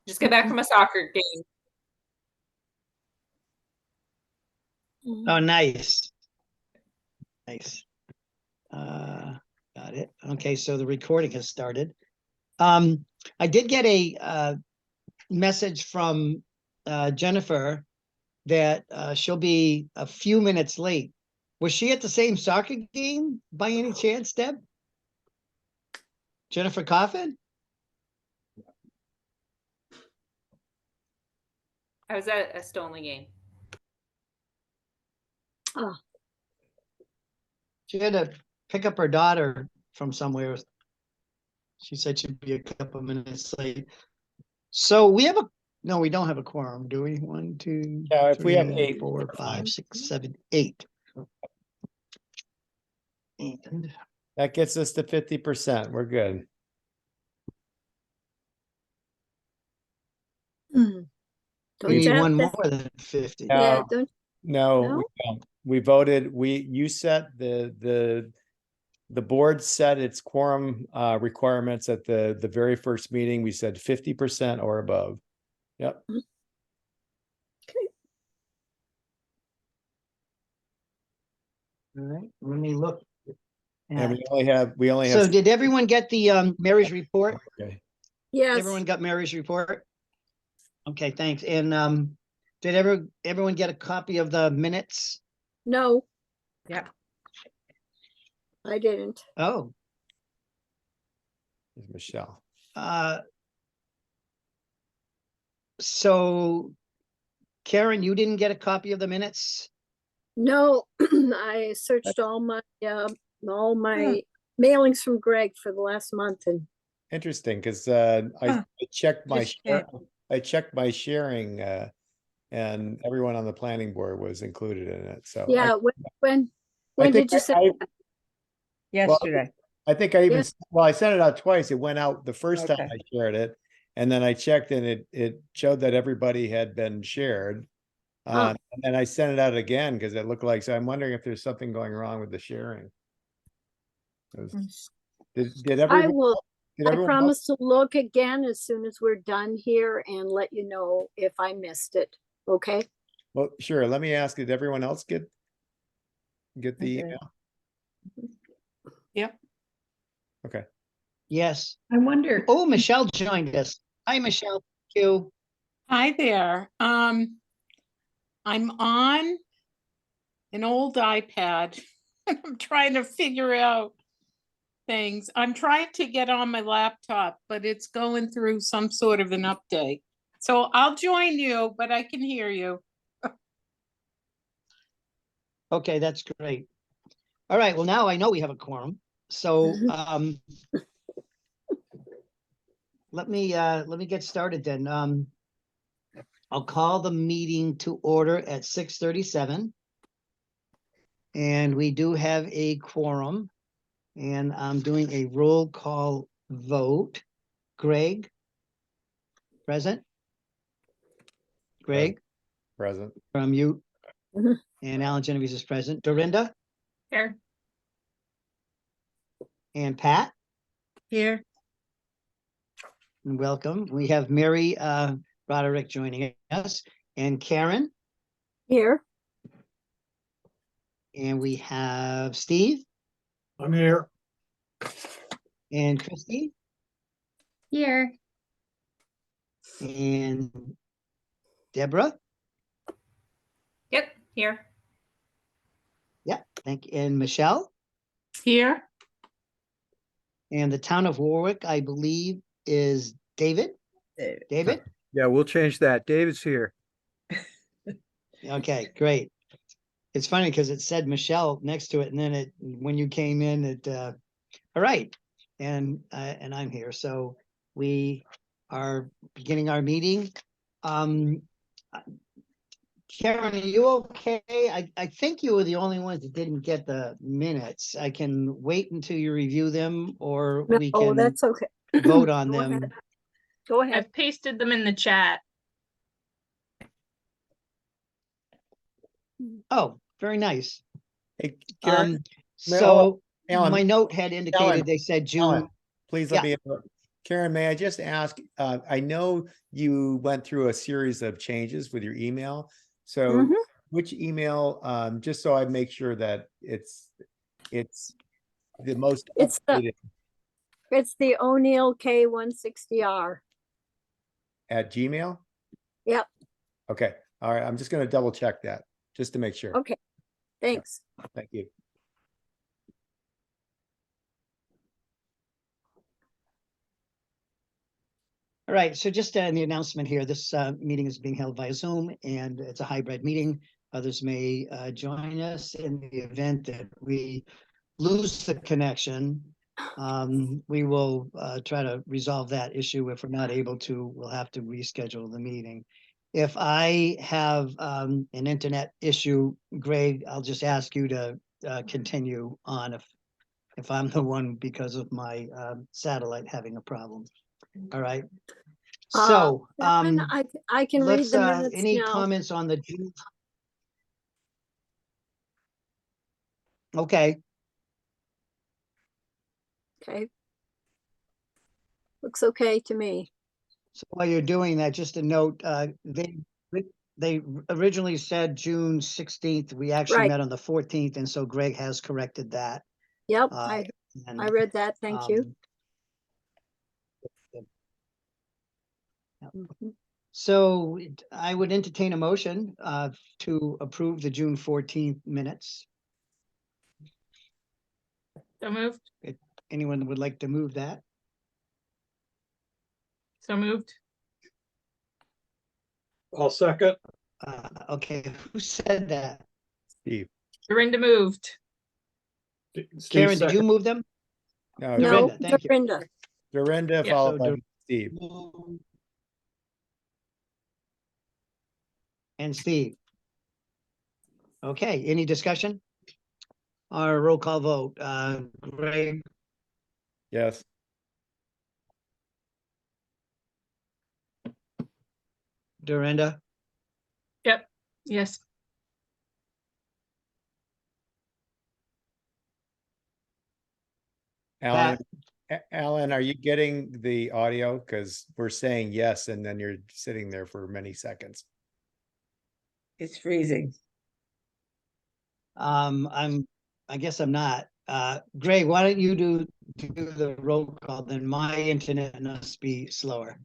Just got back from a soccer game. Oh, nice. Nice. Got it. Okay, so the recording has started. I did get a message from Jennifer that she'll be a few minutes late. Was she at the same soccer game by any chance, Deb? Jennifer Coffin? I was at a Stoneleigh game. Oh, She had to pick up her daughter from somewhere. She said she'd be a couple of minutes late. So we have no, we don't have a quorum, do we? 1, 2, Yeah, if we have 3, 8, 4, we're 5, fine. 6, 7, 8. And That gets us to 50%. We're good. don't we need you have one to- more than 50. Yeah, No. don't, No, No? we don't. We voted, you set the board set its quorum requirements at the very first meeting. We said 50% or above. Yep. All right, let me look. And at- we only So have. did everyone get the Mary's report? Okay. yes, Everyone got Mary's report? Okay, thanks. And did everyone get a copy of the minutes? no, Yep. I didn't. Oh, Here's Michelle. So Karen, you didn't get a copy of the minutes? No, I searched all my mailings from Greg for the last month and Interesting, because Huh. I checked my Just check. I checked my sharing and everyone on the planning board was included in it. So yeah, when I did think you say? Yesterday. I think I even Yes. well, I sent it out twice. It went out the first time Okay. I shared it, and then I checked and it showed that everybody had been shared. Oh. And then I sent it out again because it looked like, so I'm wondering if there's something going wrong with the sharing. Did I everyone? will, Did I everyone else- promise to look again as soon as we're done here and let you know if I missed it, okay? Well, sure. Let me ask, did everyone else get the I did. email? Yep. Okay. Yes. I wonder. Oh, Michelle joined us. Hi, Michelle. Thank you. Hi there. I'm on an old iPad. I'm trying to figure out things. I'm trying to get on my laptop, but it's going through some sort of an update. So I'll join you, but I can hear you. Okay, that's great. All right, well, now I know we have a quorum. So let me get started then. I'll call the meeting to order at 6:37. And we do have a quorum. And I'm doing a roll call vote. Greg? Present? Greg? Present. From you? Mhm. And Alan Genovese is present. Dorinda? Here. And Pat? Here. Welcome. We have Mary Roderick joining us and Karen, Here, and we have Steve I'm here. and Christy Here. and Deborah. Yep. Here. Yeah, thank you. And Michelle. Here? And the town of Warwick, I believe, is David. David? Yeah, we'll change that. David's here. Okay, great. It's funny because it said Michelle next to it, and then when you came in, all right. And I'm here. So we are beginning our meeting. Karen, are you okay? I think you were the only ones that didn't get the minutes. I can wait until you review them, or we oh, can that's okay. vote on Go them. ahead. Go ahead. I've pasted them in the chat. Oh, very nice. Hey, Karen, So Alan, my note had indicated Alan, they said June. Alan, please let Yeah. me interrupt. Karen, may I just ask, I know you went through a series of changes with your email. So Mhm. which email, just so I make sure that it's the most It's the- updated It's the O'Neill K160R. at Gmail? Yep. Okay, all right, I'm just gonna double check that, just to make sure. Okay, thanks. Thank you. All right, so just in the announcement here, this meeting is being held via Zoom and it's a hybrid meeting. Others may join us in the event that we lose the connection. We will try to resolve that issue. If we're not able to, we'll have to reschedule the meeting. If I have an internet issue, Greg, I'll just ask you to continue on if I'm the one because of my satellite having a problem. All right. So, That one, I can read let's, the minutes any now. comments on the June? Okay, Okay. Looks okay to me. so while you're doing that, just a note, they originally said June 16th. We actually Right. met on the 14th, and so Greg has corrected that. Yep, Uh, I and, read that. Thank you. um, Mhm. So I would entertain a motion to approve the June 14th minutes. So moved. Anyone that would like to move that? So moved. I'll second. Okay, who said that? Steve, Dorinda moved. Steve Karen, did you second. move them? no, No, Dorinda, thank you. Dorinda. Dorinda Yeah. followed So by Steve. And Steve. Okay, any discussion? Our roll call vote, Greg, Yes, Dorinda, Yep. Yes. Alan, Pat, Alan, are you getting the audio? Because we're saying yes, and then you're sitting there for many seconds. It's freezing. I guess I'm not. Greg, why don't you do the roll call, then my internet must be slower.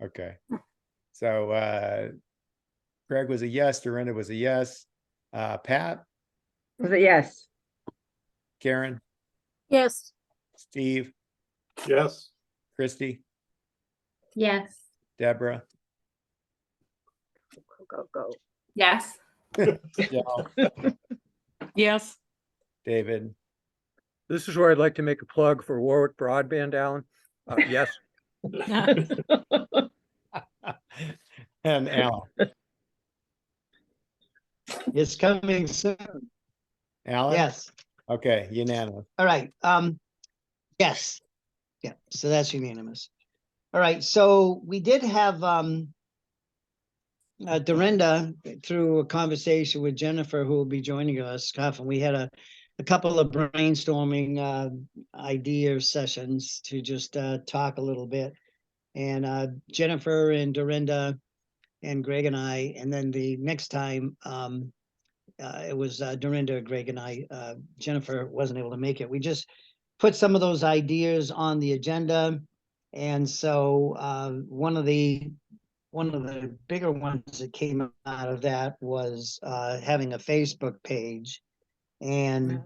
Okay. So Greg was a yes, Dorinda was a yes. Pat, Was it yes? Karen, Yes, Steve, Yes, Christy, Yes. Deborah, go. Yes. Joe, Yes, David, This is where I'd like to make a plug for Warwick Broadband, Alan. Yes, and Alan. It's coming soon. Alan? Yes, Okay, unanimous. all right, yes. Yeah, so that's unanimous. All right, so we did have, Dorinda, through a conversation with Jennifer, who will be joining us, and we had a couple of brainstorming idea sessions to just talk a little bit. And Jennifer and Dorinda and Greg and I, and then the next time it was Dorinda, Greg and I, Jennifer wasn't able to make it. We just put some of those ideas on the agenda. And so one of the bigger ones that came out of that was having a Facebook page and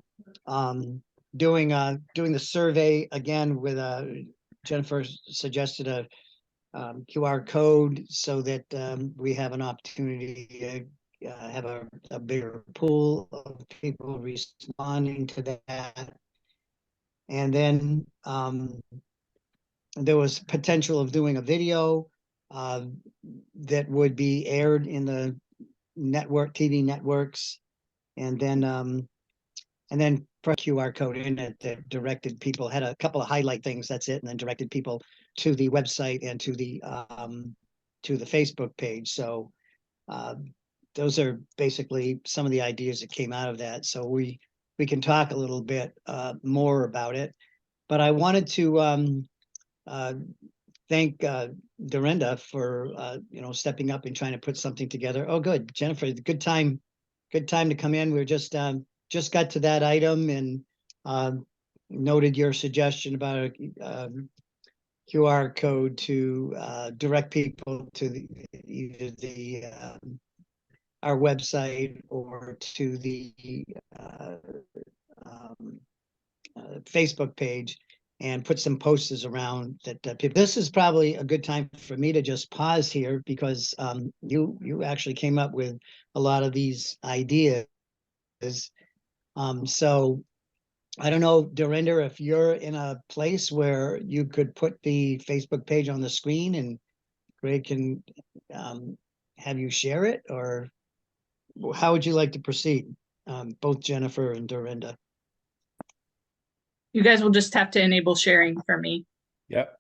doing the survey again with Jennifer suggested a QR code so that we have an opportunity to have a bigger pool of people responding to that. And then there was potential of doing a video that would be aired in the TV networks, and then put a QR code in it that directed people, had a couple of highlight things, that's it, and then directed people to the website and to the Facebook page. So those are basically some of the ideas that came out of that. So we can talk a little bit more about it, but I wanted to thank Dorinda for stepping up and trying to put something together. Oh, good, Jennifer, good time to come in. We're just got to that item and noted your suggestion about a QR code to direct people to either our website or to the Facebook page, and put some posters around that. This is probably a good time for me to just pause here because you actually came up with a lot of these ideas. So I don't know, Dorinda, if you're in a place where you could put the Facebook page on the screen and Greg can have you share it, or how would you like to proceed? Both Jennifer and Dorinda. You guys will just have to enable sharing for me. Yep.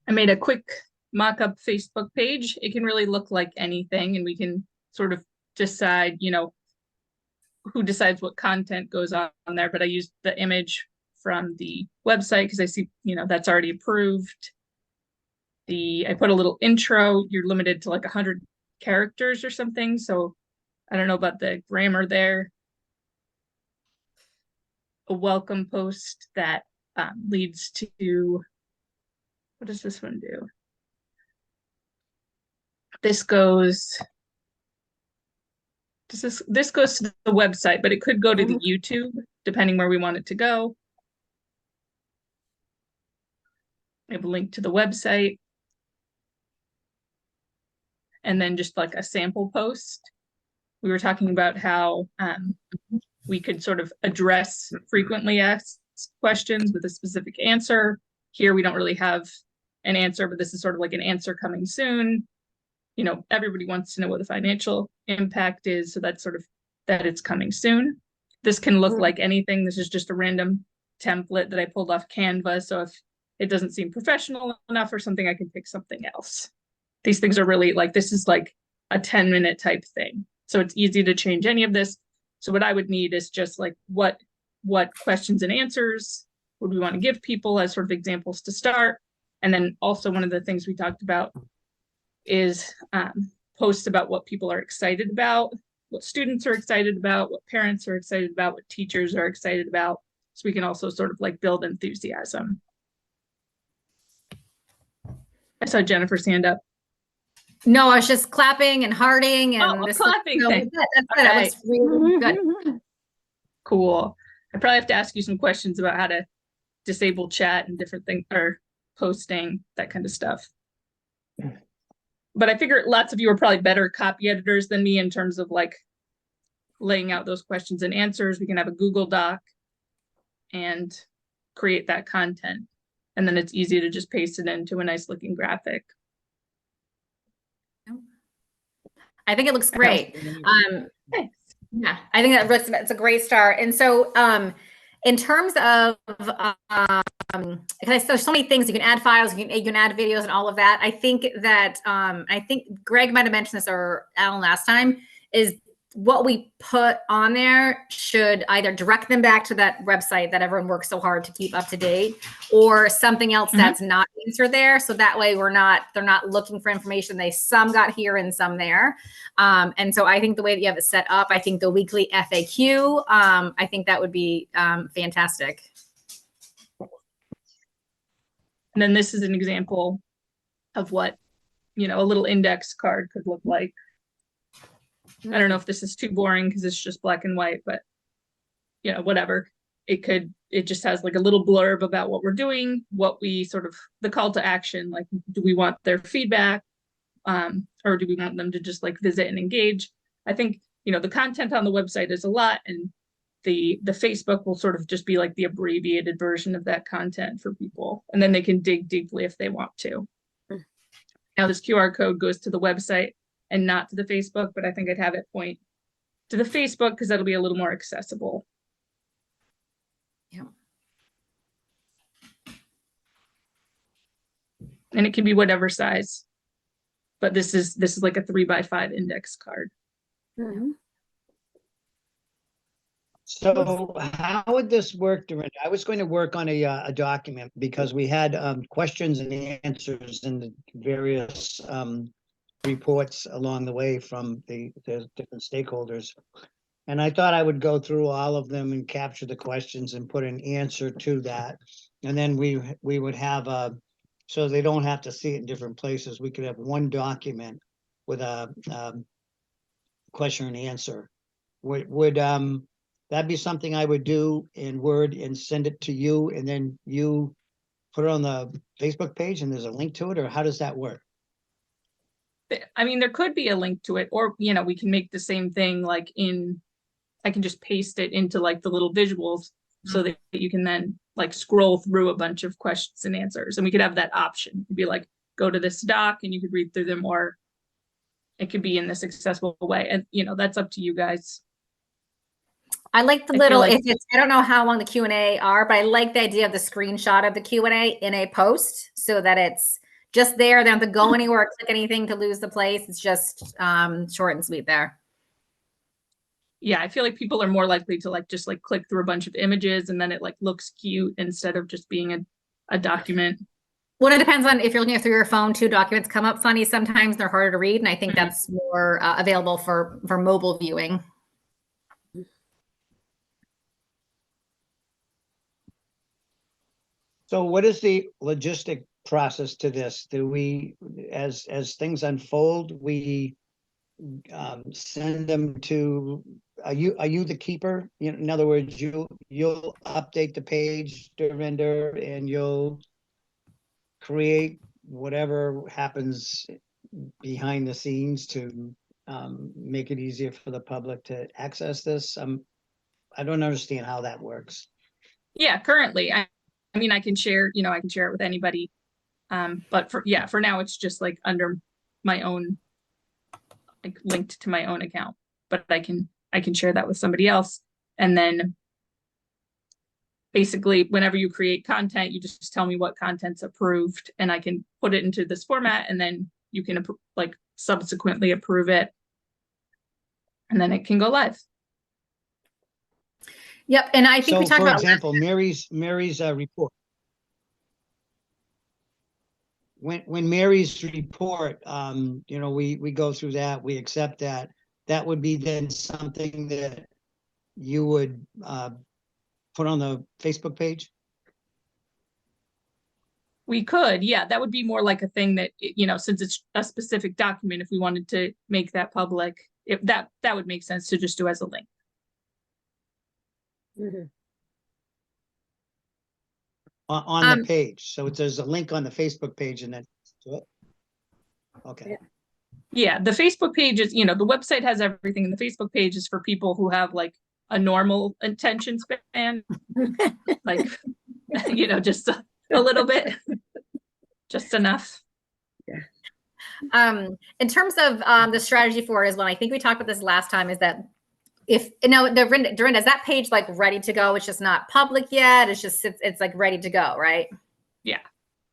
I made a quick mock-up Facebook page. It can really look like anything, and we can sort of decide, who decides what content goes on there. But I used the image from the website because I see, that's already approved. I put a little intro. You're limited to like 100 characters or something. So I don't know about the grammar there. A welcome post that leads to, what does this one do? This goes goes to the website, but it could go to the YouTube depending where we want it to go. I have a link to the website. And then just like a sample post. We were talking about how we could sort of address frequently asked questions with a specific answer. Here, we don't really have an answer, but this is sort of like an answer coming soon. Everybody wants to know what the financial impact is. So that's sort of that it's coming soon. This can look like anything. This is just a random template that I pulled off Canva. So if it doesn't seem professional enough or something, I can pick something else. These things are really like, this is like a 10-minute type thing. So it's easy to change any of this. So what I would need is just like what questions and answers would we want to give people as sort of examples to start. And then also one of the things we talked about is posts about what people are excited about, what students are excited about, what parents are excited about, what teachers are excited about. So we can also sort of like build enthusiasm. I saw Jennifer's hand up. No, I was just clapping and hearting and Oh, this clapping looks, thing. that's good. That looks really good. Cool. I probably have to ask you some questions about how to disable chat and different things, or posting, that kind of stuff. But I figure lots of you are probably better copy editors than me in terms of like laying out those questions and answers. We can have a Google Doc and create that content. And then it's easy to just paste it into a nice looking graphic. I think it looks great. Thanks. Yeah, I think it's a great start. And so in terms of because there's so many things, you can add files, you can add videos and all of that. I think that I think Greg might have mentioned this, or Alan last time, is what we put on there should either direct them back to that website that everyone works so hard to keep up to date, or something else that's not answered there. So that way they're not looking for information. Some got here and some there. And so I think the way that you have it set up, I think the weekly FAQ, I think that would be fantastic. And then this is an example of what, a little index card could look like. I don't know if this is too boring because it's just black and white, but whatever. It just has like a little blurb about what we're doing, what we sort of, the call to action, like, do we want their feedback? Or do we want them to just like visit and engage? I think, the content on the website is a lot, and the Facebook will sort of just be like the abbreviated version of that content for people. And then they can dig deeply if they want to. Now this QR code goes to the website and not to the Facebook, but I think I'd have it point to the Facebook because that'll be a little more accessible. Yeah. And it can be whatever size. But this is like a 3x5 index card. Mhm. So how would this work, Dorinda? I was going to work on a document because we had questions and answers in the various reports along the way from the different stakeholders. And I thought I would go through all of them and capture the questions and put an answer to that. And then we would have so they don't have to see it in different places. We could have one document with a question and answer. Would that be something I would do in Word and send it to you, and then you put it on the Facebook page and there's a link to it, or how does that work? I mean, there could be a link to it, or, you know, we can make the same thing like I can just paste it into like the little visuals so that you can then like scroll through a bunch of questions and answers. And we could have that option. It'd be like, go to this doc and you could read through them, or it could be in this accessible way. And, you know, that's up to you guys. I like the I feel little, like- if it's, I don't know how long the Q&A are, but I like the idea of the screenshot of the Q&A in a post so that it's just there. They don't have to go anywhere or click anything to lose the place. It's just short and sweet there. Yeah, I feel like people are more likely to like just like click through a bunch of images and then it like looks cute instead of just being a document. Well, it depends on if you're looking through your phone, too. Documents come up funny sometimes. They're harder to read. And I think that's more available for mobile viewing. So what is the logistic process to this? Do we, as things unfold, we send them to, are you the keeper? You know, in other words, you'll update the page, Dorinda, and you'll create whatever happens behind the scenes to make it easier for the public to access this. I don't understand how that works. Yeah, currently, I mean, I can share, you know, I can share it with anybody. But for now, it's just like under my own, like linked to my own account, but I can share that with somebody else. And then basically whenever you create content, you just tell me what content's approved and I can put it into this format, and then you can like subsequently approve it. And then it can go live. Yep. And I think So we talked for about example, Mary's report. When Mary's report, you know, we go through that, we accept that. That would be then something that you would put on the Facebook page? We could, yeah, that would be more like a thing that, you know, since it's a specific document, if we wanted to make that public, if that would make sense to just do as a link. Mhm. On the page. So there's a link on the Facebook page and then to it. Okay. Yeah. Yeah, the Facebook page is, you know, the website has everything, and the Facebook page is for people who have like a normal attention span, like, you know, just a little bit, just enough. in terms of the strategy for it as well, I think we talked about this last time, is that if, you know, Dorinda, is that page like ready to go? It's just not public yet. It's just, it's like ready to go, right? Yeah.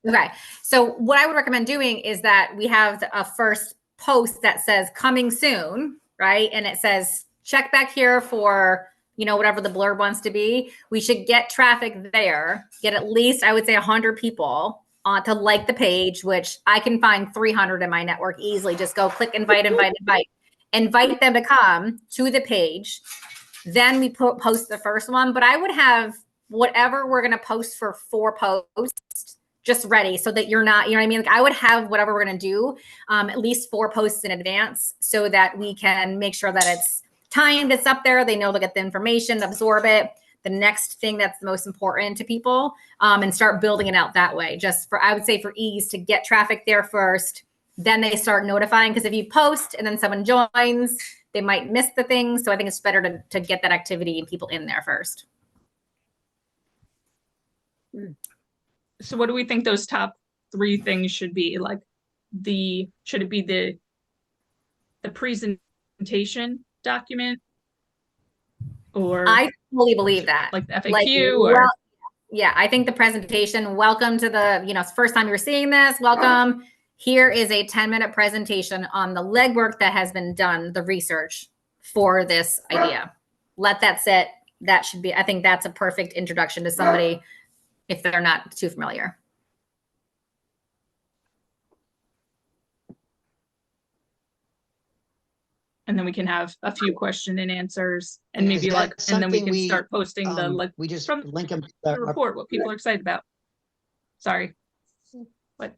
Okay. So what I would recommend doing is that we have a first post that says coming soon, right? And it says, check back here for, you know, whatever the blurb wants to be. We should get traffic there, get at least, I would say 100 people to like the page, which I can find 300 in my network easily. Just go click invite them to come to the page. Then we post the first one, but I would have whatever we're going to post for 4 posts just ready so that you're not, you know what I mean? Like I would have whatever we're going to do at least 4 posts in advance so that we can make sure that it's timed, it's up there. They know they'll get the information, absorb it. The next thing that's the most important to people and start building it out that way. Just for, I would say for ease, to get traffic there first, then they start notifying. Because if you post and then someone joins, they might miss the thing. So I think it's better to get that activity and people in there first. So what do we think those top 3 things should be? Like should it be the presentation document, or I fully believe that. like the Like, FAQ or well, yeah, I think the presentation, welcome to the, it's the first time you're seeing this, welcome. Here is a 10-minute presentation on the legwork that has been done, the research for this idea. Let that sit. That should be, I think that's a perfect introduction to somebody if they're not too familiar. and then we can have a few question and answers and Is maybe that like, and then we something can start posting the like we just from link them. the report, what people are excited about. Sorry. What?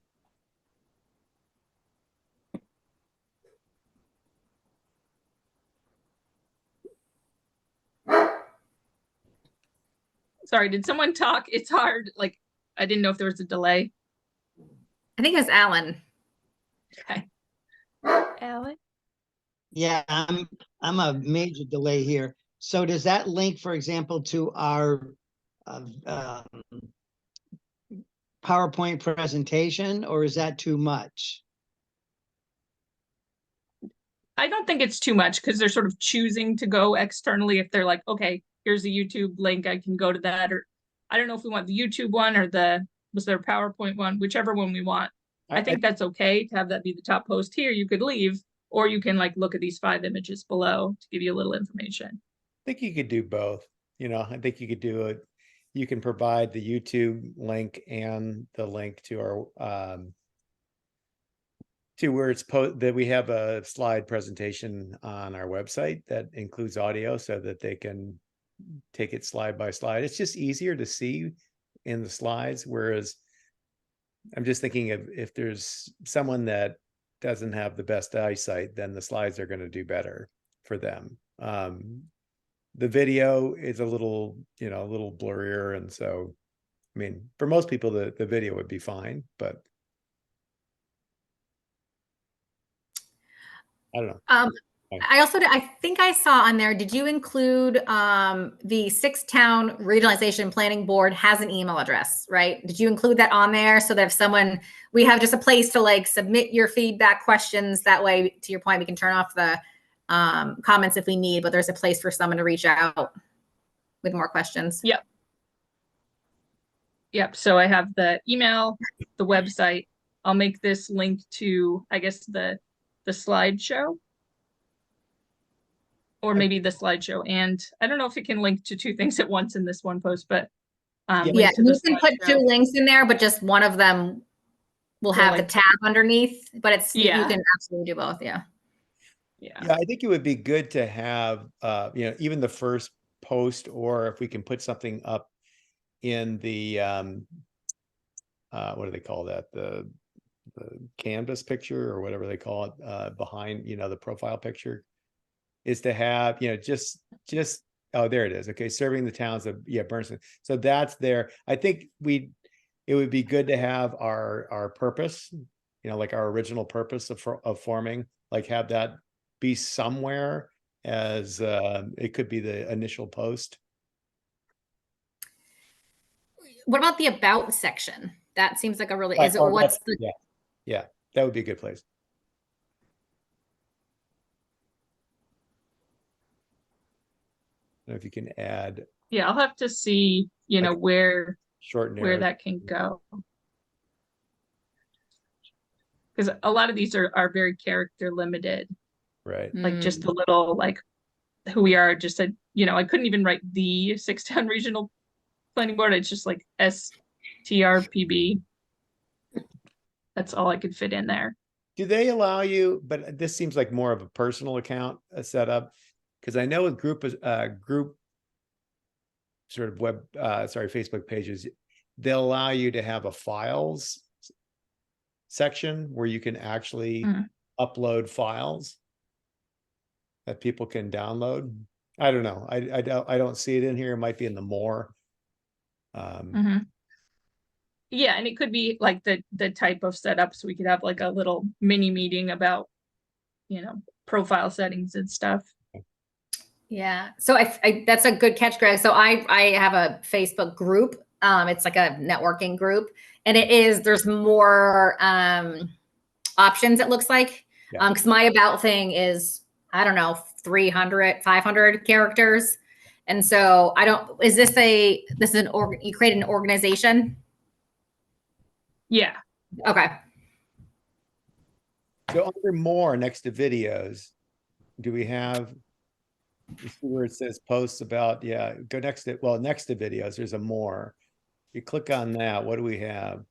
Sorry, did someone talk? It's hard. Like, I didn't know if there was a delay. I think it was Alan. Okay. Alan? Yeah, I'm a major delay here. So does that link, for example, to our PowerPoint presentation, or is that too much? I don't think it's too much because they're sort of choosing to go externally. If they're like, okay, here's a YouTube link, I can go to that. Or I don't know if we want the YouTube one or was there a PowerPoint one, whichever one we want. I think that's okay to have that be the top post here. You could leave, or you can like look at these 5 images below to give you a little information. I think you could do both. I think you could do it. You can provide the YouTube link and the link to our to where it's that we have a slide presentation on our website that includes audio so that they can take it slide by slide. It's just easier to see in the slides. Whereas I'm just thinking of if there's someone that doesn't have the best eyesight, then the slides are going to do better for them. The video is a little blurrier. And so, I mean, for most people, the video would be fine, but I don't know. I think I saw on there, did you include the 6-town regionalization planning board has an email address, right? Did you include that on there so that if we have just a place to like submit your feedback questions, that way, to your point, we can turn off the comments if we need, but there's a place for someone to reach out with more questions. Yep. Yep. So I have the email, the website. I'll make this link to, I guess, the slideshow. Or maybe the slideshow. And I don't know if it can link to 2 things at once in this one post, but yeah, link to you the can put 2 slideshow. links in there, but just one of them will have the tab underneath, but you can absolutely do both. Yeah. Yeah, I think it would be good to have, even the first post, or if we can put something up in the, what do they call that? The canvas picture or whatever they call it, behind, the profile picture, is to have, just, oh, there it is. Okay. Serving the towns of, Bernardston. So that's there. I think it would be good to have our purpose, like our original purpose of forming, like have that be somewhere as it could be the initial post. What about the about section? That seems like a really, Right, is it what's the, yeah, that would be a good place. I don't know if you can add. Yeah, I'll have to see, Like where short where that can go. Because a lot of these are very character limited. Right. Like just a little like who we are, just said, I couldn't even write the 6-town regional planning board. It's just like STRPB. That's all I could fit in there. Do they allow you, but this seems like more of a personal account setup, because I know with group sort of Facebook pages, they'll allow you to have a files section where you can actually upload files that people can download. I don't know. I don't see it in here. It might be in the more. Yeah, and it could be like the type of setup, so we could have like a little mini meeting about, profile settings and stuff. Yeah. So I that's a good catch, Greg. So I have a Facebook group. It's like a networking group, and there's more options, it looks like. Because my about thing is, I don't know, 300, 500 characters. And so I don't, is this you created an organization? Yeah, Okay. So under more next to videos, do we have, you see where it says posts about, yeah, go next to, well, next to videos, there's a more. You click on that, what do we have?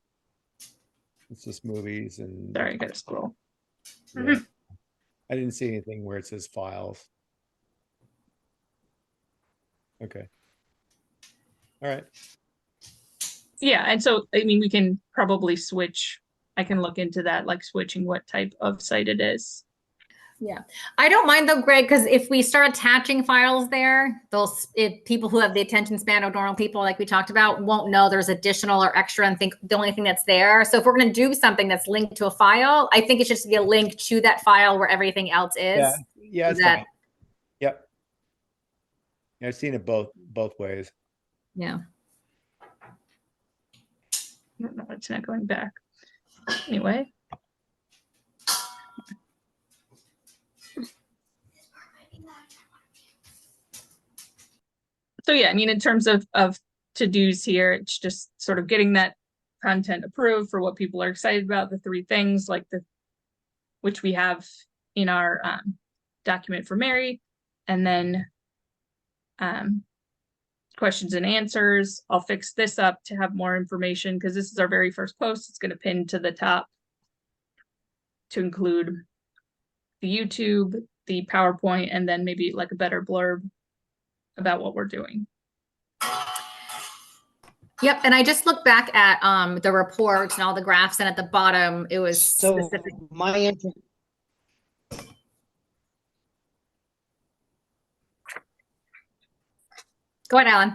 It's just movies and. sorry, I gotta scroll. Yeah. I didn't see anything where it says files. Okay. All right. Yeah, and so, I mean, we can probably switch. I can look into that, like switching what type of site it is. Yeah, I don't mind though, Greg, because if we start attaching files there, people who have the attention span of normal people, like we talked about, won't know there's additional or extra and think the only thing that's there. So if we're going to do something that's linked to a file, I think it should just be a link to that file where everything else is. Yeah, yeah, it's that- fine. Yep. Yeah, I've seen it both ways. Yeah. No, it's not going back. Anyway. So yeah, I mean, in terms of to-dos here, it's just sort of getting that content approved for what people are excited about, the 3 things like which we have in our document for Mary, and then questions and answers. I'll fix this up to have more information because this is our very first post. It's going to pin to the top to include the YouTube, the PowerPoint, and then maybe like a better blurb about what we're doing. Yep. And I just looked back at the reports and all the graphs, and at the bottom it was So specific. my answer, Go ahead, Alan.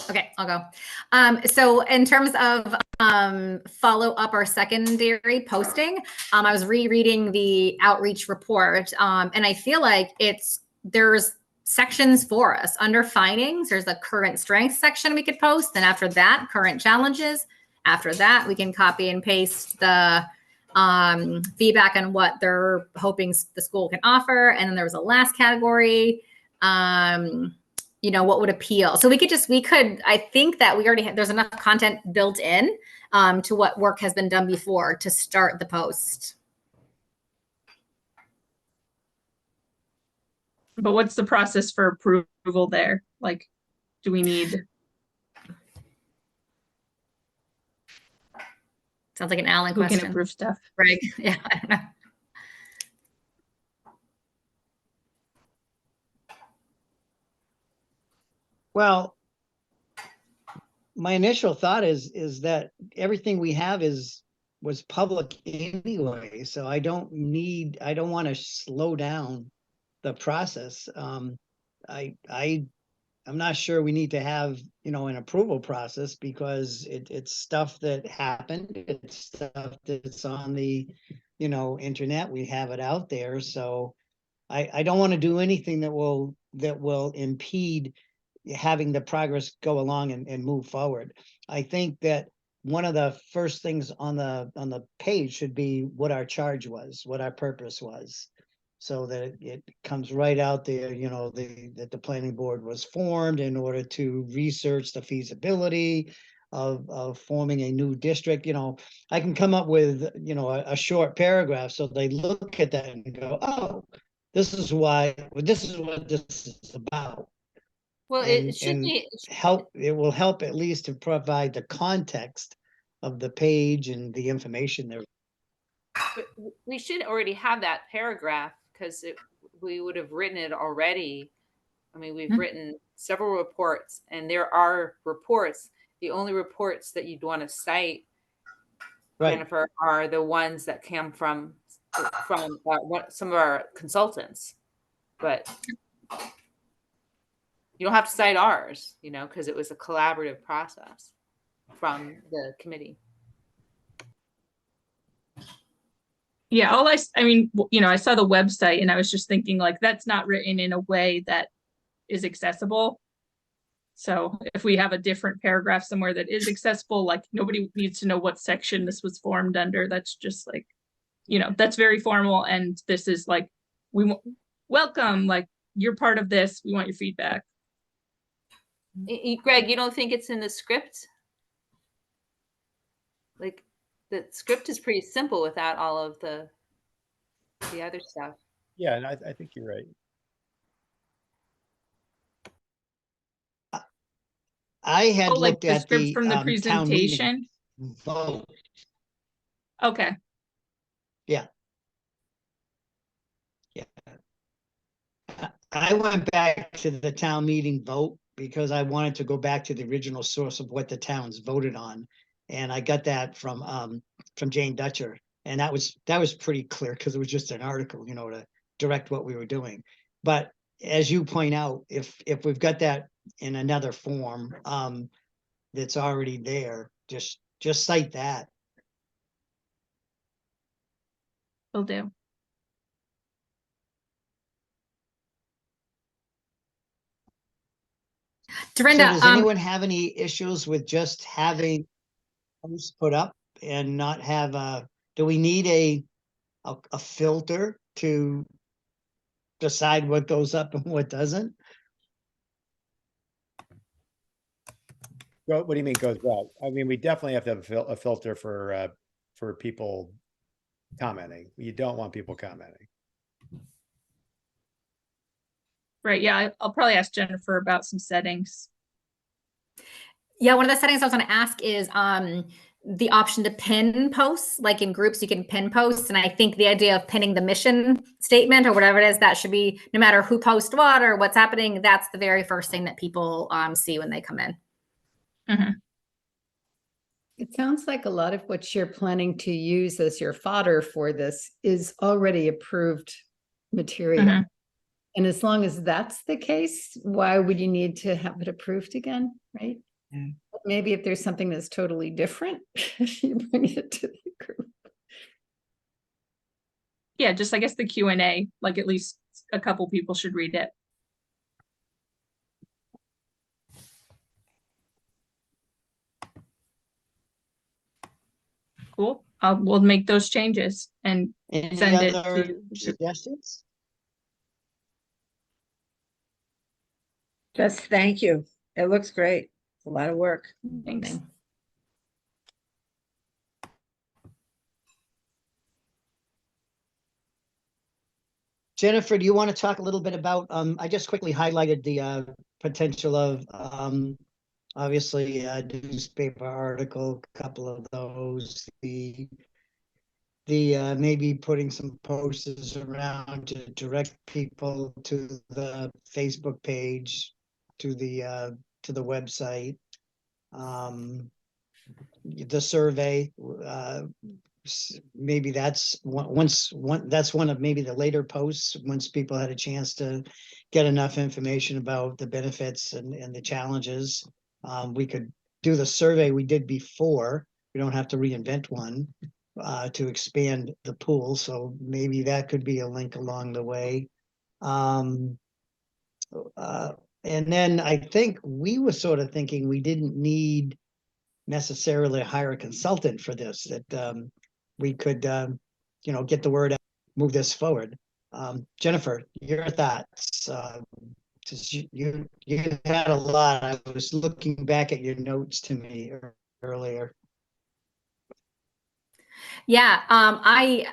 Okay, I'll go. So in terms of follow up our secondary posting, I was rereading the outreach report, and I feel like there's sections for us. Under findings, there's a current strength section we could post. Then after that, current challenges. After that, we can copy and paste the feedback on what they're hoping the school can offer. And then there was a last category. What would appeal? So I think that we already there's enough content built in to what work has been done before to start the post. But what's the process for approval there? Like, do we need? Sounds like an Alan Who question. can approve stuff? Greg, yeah, I don't know. well, my initial thought is that everything we have was public anyway, so I don't want to slow down the process. I'm not sure we need to have, an approval process because it's stuff that happened. It's stuff that's on the, internet. We have it out there. So I don't want to do anything that will impede having the progress go along and move forward. I think that one of the first things on the page should be what our charge was, what our purpose was, so that it comes right out there, that the planning board was formed in order to research the feasibility of forming a new district. I can come up with, a short paragraph so they look at that and go, oh, this is what this is about. Well, And- it should and be, It will help at least to provide the context of the page and the information there. we should already have that paragraph because we would have written it already. I mean, we've written several reports, and there are reports. The only reports that you'd want to cite, Right. Jennifer, are the ones that come from some of our consultants. But you don't have to cite ours, because it was a collaborative process from the committee. Yeah, I mean, I saw the website and I was just thinking like, that's not written in a way that is accessible. So if we have a different paragraph somewhere that is accessible, like nobody needs to know what section this was formed under. That's just like, that's very formal. And this is like, welcome, like you're part of this. We want your feedback. Greg, you don't think it's in the script? Like the script is pretty simple without all of the other stuff. Yeah, and I think you're right. I had Oh, like looked the at script the from the town meeting presentation. vote. Okay. Yeah. I went back to the town meeting vote because I wanted to go back to the original source of what the towns voted on. And I got that from Jane Dutcher. And that was pretty clear because it was just an article, to direct what we were doing. But as you point out, if we've got that in another form, that's already there, just cite that. Will do. So Dorinda, does anyone have any issues with just having posts put up and not have do we need a filter to decide what goes up and what doesn't? What do you mean goes well? I mean, we definitely have to have a filter for people commenting. You don't want people commenting. Right. Yeah. I'll probably ask Jennifer about some settings. yeah, one of the settings I was going to ask is the option to pin posts, like in groups, you can pin posts. And I think the idea of pinning the mission statement or whatever it is, that should be no matter who posts what or what's happening. That's the very first thing that people see when they come in. Mm-hmm. It sounds like a lot of what you're planning to use as your fodder for this is already approved material. Mm-hmm. And as long as that's the case, why would you need to have it approved again, right? Yeah. Maybe if there's something that's totally different, you bring it to the group. Yeah, just I guess the Q&A, like at least a couple people should read it. Cool. We'll make those changes and Any send it other to. suggestions? Just thank you. It looks great. It's a lot of work. Thanks. Jennifer, do you want to talk a little bit about, I just quickly highlighted the potential of obviously a newspaper article, a couple of those, the maybe putting some posters around to direct people to the Facebook page, to the website, the survey, maybe that's that's one of maybe the later posts once people had a chance to get enough information about the benefits and the challenges. We could do the survey we did before. We don't have to reinvent one to expand the pool. So maybe that could be a link along the way. And then I think we were sort of thinking we didn't need necessarily hire a consultant for this, that we could, get the word out, move this forward. Jennifer, your thoughts? You had a lot. I was looking back at your notes to me earlier. Yeah,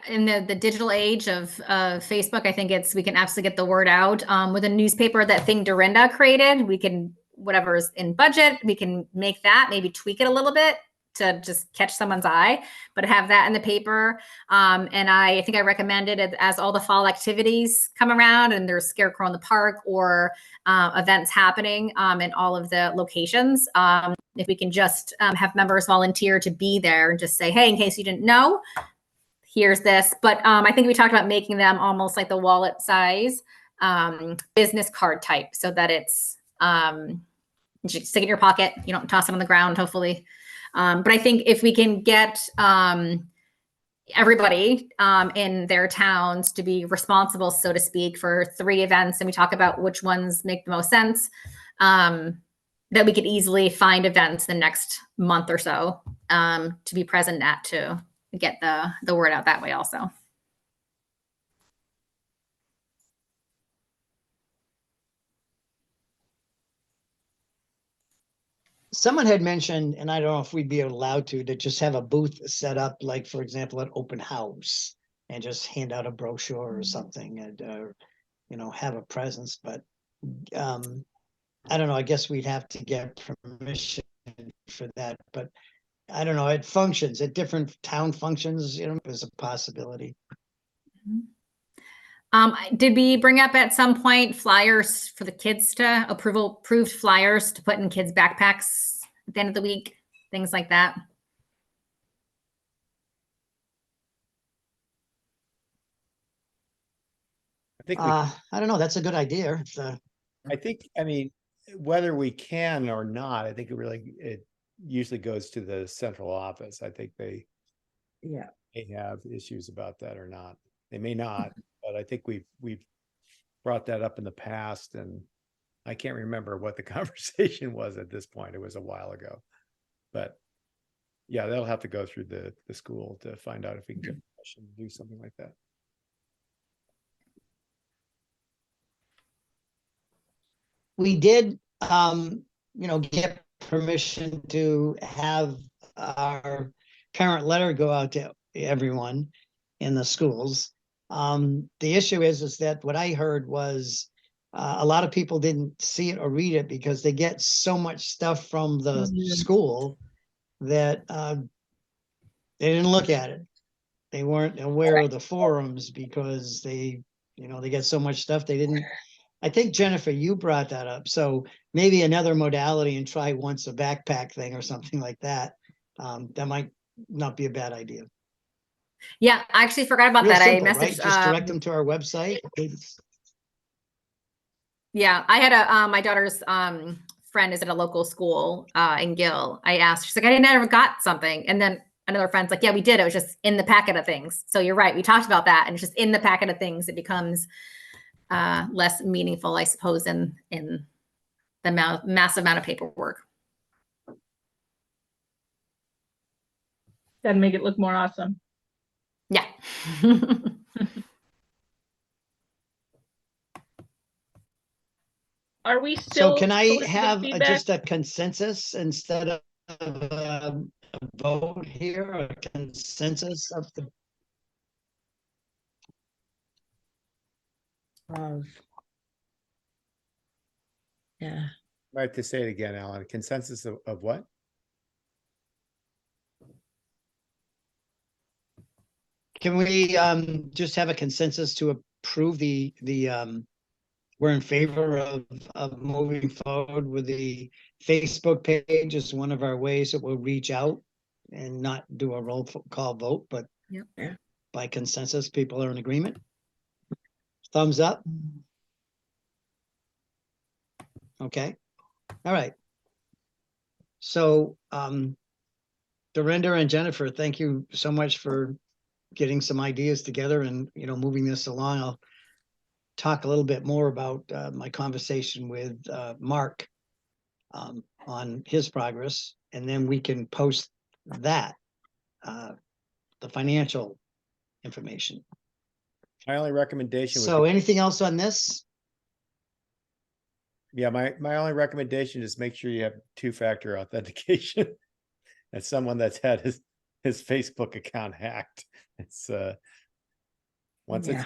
in the digital age of Facebook, I think we can absolutely get the word out. With a newspaper, that thing Dorinda created, we can, whatever is in budget, we can make that, maybe tweak it a little bit to just catch someone's eye, but have that in the paper. And I think I recommended it as all the fall activities come around and there's Scarecrow in the park or events happening in all of the locations. If we can just have members volunteer to be there and just say, hey, in case you didn't know, here's this. But I think we talked about making them almost like the wallet size business card type so that it's you should stick it in your pocket. You don't toss it on the ground, hopefully. But I think if we can get everybody in their towns to be responsible, so to speak, for 3 events, and we talk about which ones make the most sense, that we could easily find events the next month or so to be present at to get the word out that way also. Someone had mentioned, and I don't know if we'd be allowed to just have a booth set up, like, for example, an open house and just hand out a brochure or something and, you know, have a presence, but, I don't know, I guess we'd have to get permission for that, but I don't know, at functions, at different town functions, you know, there's a possibility. Did we bring up at some point flyers for the kids to approved flyers to put in kids' backpacks at the end of the week, things like that? I think, I don't know, that's a good idea. If, I mean, whether we can or not, I think it usually goes to the central office. I think they Yeah. may have issues about that or not. They may not, but I think we've brought that up in the past, and I can't remember what the conversation was at this point. It was a while ago, but yeah, they'll have to go through the school to find out if we can get permission to do something like that. we did, you know, get permission to have our parent letter go out to everyone in the schools. The issue is that what I heard was a lot of people didn't see it or read it because they get so much stuff from the school that they didn't look at it. They weren't aware of the forums because they, you know, they get so much stuff they didn't. I think, Jennifer, you brought that up. So maybe another modality and try once a backpack thing or something like that. That might not be a bad idea. Yeah, I actually forgot about Real that. simple, I right? messaged. Just direct them to our website. Yeah, I had my daughter's friend is at a local school in Gill. I asked, she's like, I never got something. And then another friend's like, yeah, we did. It was just in the packet of things. So you're right. We talked about that. And it's just in the packet of things. It becomes less meaningful, I suppose, in the massive amount of paperwork. That'd make it look more awesome. Yeah. Are we still? So can I soliciting have feedback? just a consensus instead of a vote here, a consensus of the, Yeah. I have to say it again, Alan. Consensus of what? can we just have a consensus to approve the we're in favor of moving forward with the Facebook page as one of our ways that we'll reach out and not do a roll call vote, but Yep. by consensus, people are in agreement. Thumbs up. Okay. All right. So, Dorinda and Jennifer, thank you so much for getting some ideas together and, you know, moving this along. I'll talk a little bit more about my conversation with Mark on his progress, and then we can post that, the financial information. My only recommendation would So be, anything else on this? yeah, my only recommendation is make sure you have two-factor authentication. As someone that's had his Facebook account hacked, it's once Yeah.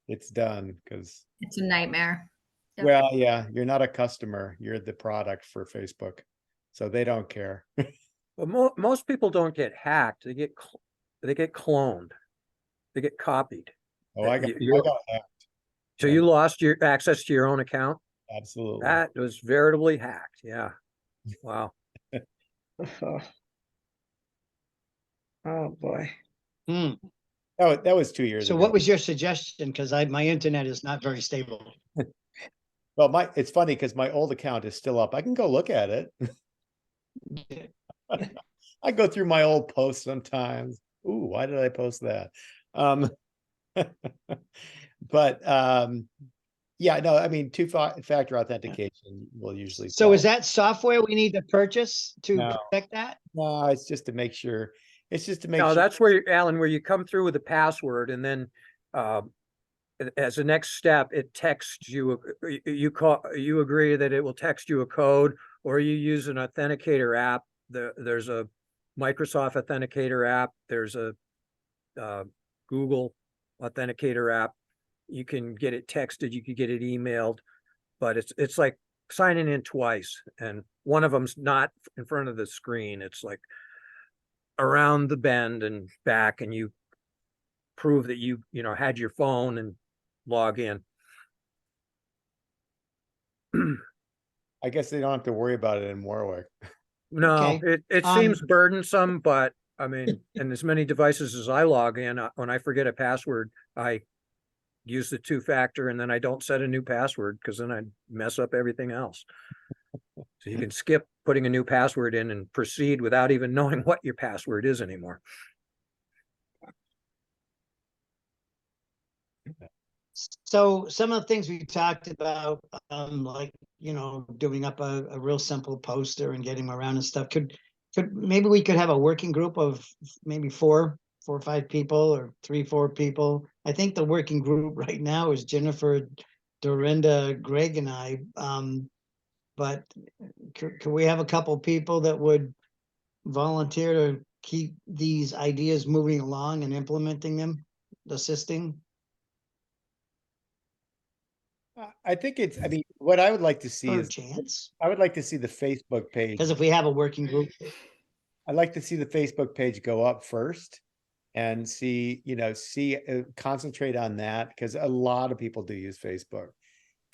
it's done, because It's a nightmare. Yep. well, yeah, you're not a customer, you're the product for Facebook, so they don't care. But most people don't get hacked. They get cloned. They get copied. Oh, I got hacked. So Yeah. you lost your access to your own account? Absolutely. That was veritably hacked. Yeah. Wow. Oh, boy. Hmm. Oh, that was 2 years So ago. what was your suggestion? Because my internet is not very stable. Well, it's funny because my old account is still up. I can go look at it. I go through my old posts sometimes. Ooh, why did I post that? But Yeah, no, I mean, factor authentication will usually. So is solve- that software we need to purchase to No. protect that? No, it's just to make sure, it's just to make No, sure. that's where, Alan, where you come through with the password and then, as a next step, it texts you, you agree that it will text you a code, or you use an authenticator app. There's a Microsoft Authenticator app. There's a Google Authenticator app. You can get it texted, you can get it emailed, but it's like signing in twice, and one of them's not in front of the screen. It's like around the bend and back, and you prove that you had your phone and log in. I guess they don't have to worry about it in Warwick. No, Okay. it seems burdensome, but I mean, and as many devices as I log in, when I forget a password, I use the 2-factor, and then I don't set a new password, because then I mess up everything else. So you can skip putting a new password in and proceed without even knowing what your password is anymore. So some of the things we talked about, like, doing up a real simple poster and getting them around and stuff, maybe we could have a working group of maybe four or five people, or 3-4 people. I think the working group right now is Jennifer, Dorinda, Greg, and I. But could we have a couple people that would volunteer to keep these ideas moving along and implementing them, assisting? I think I mean, what I would like to see For a is, chance, I would like to see the Facebook page. because if we have a working group, I'd like to see the Facebook page go up first and see, concentrate on that, because a lot of people do use Facebook.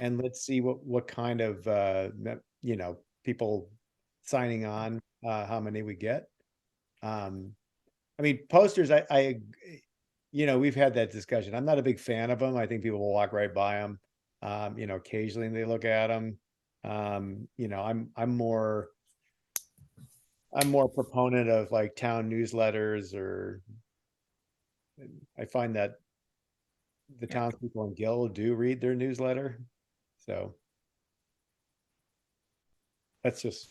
And let's see what kind of, people signing on, how many we get. I mean, posters, we've had that discussion. I'm not a big fan of them. I think people will walk right by them. Occasionally they look at them. I'm more proponent of like town newsletters, or I find that the townspeople in Gill do read their newsletter. So that's just,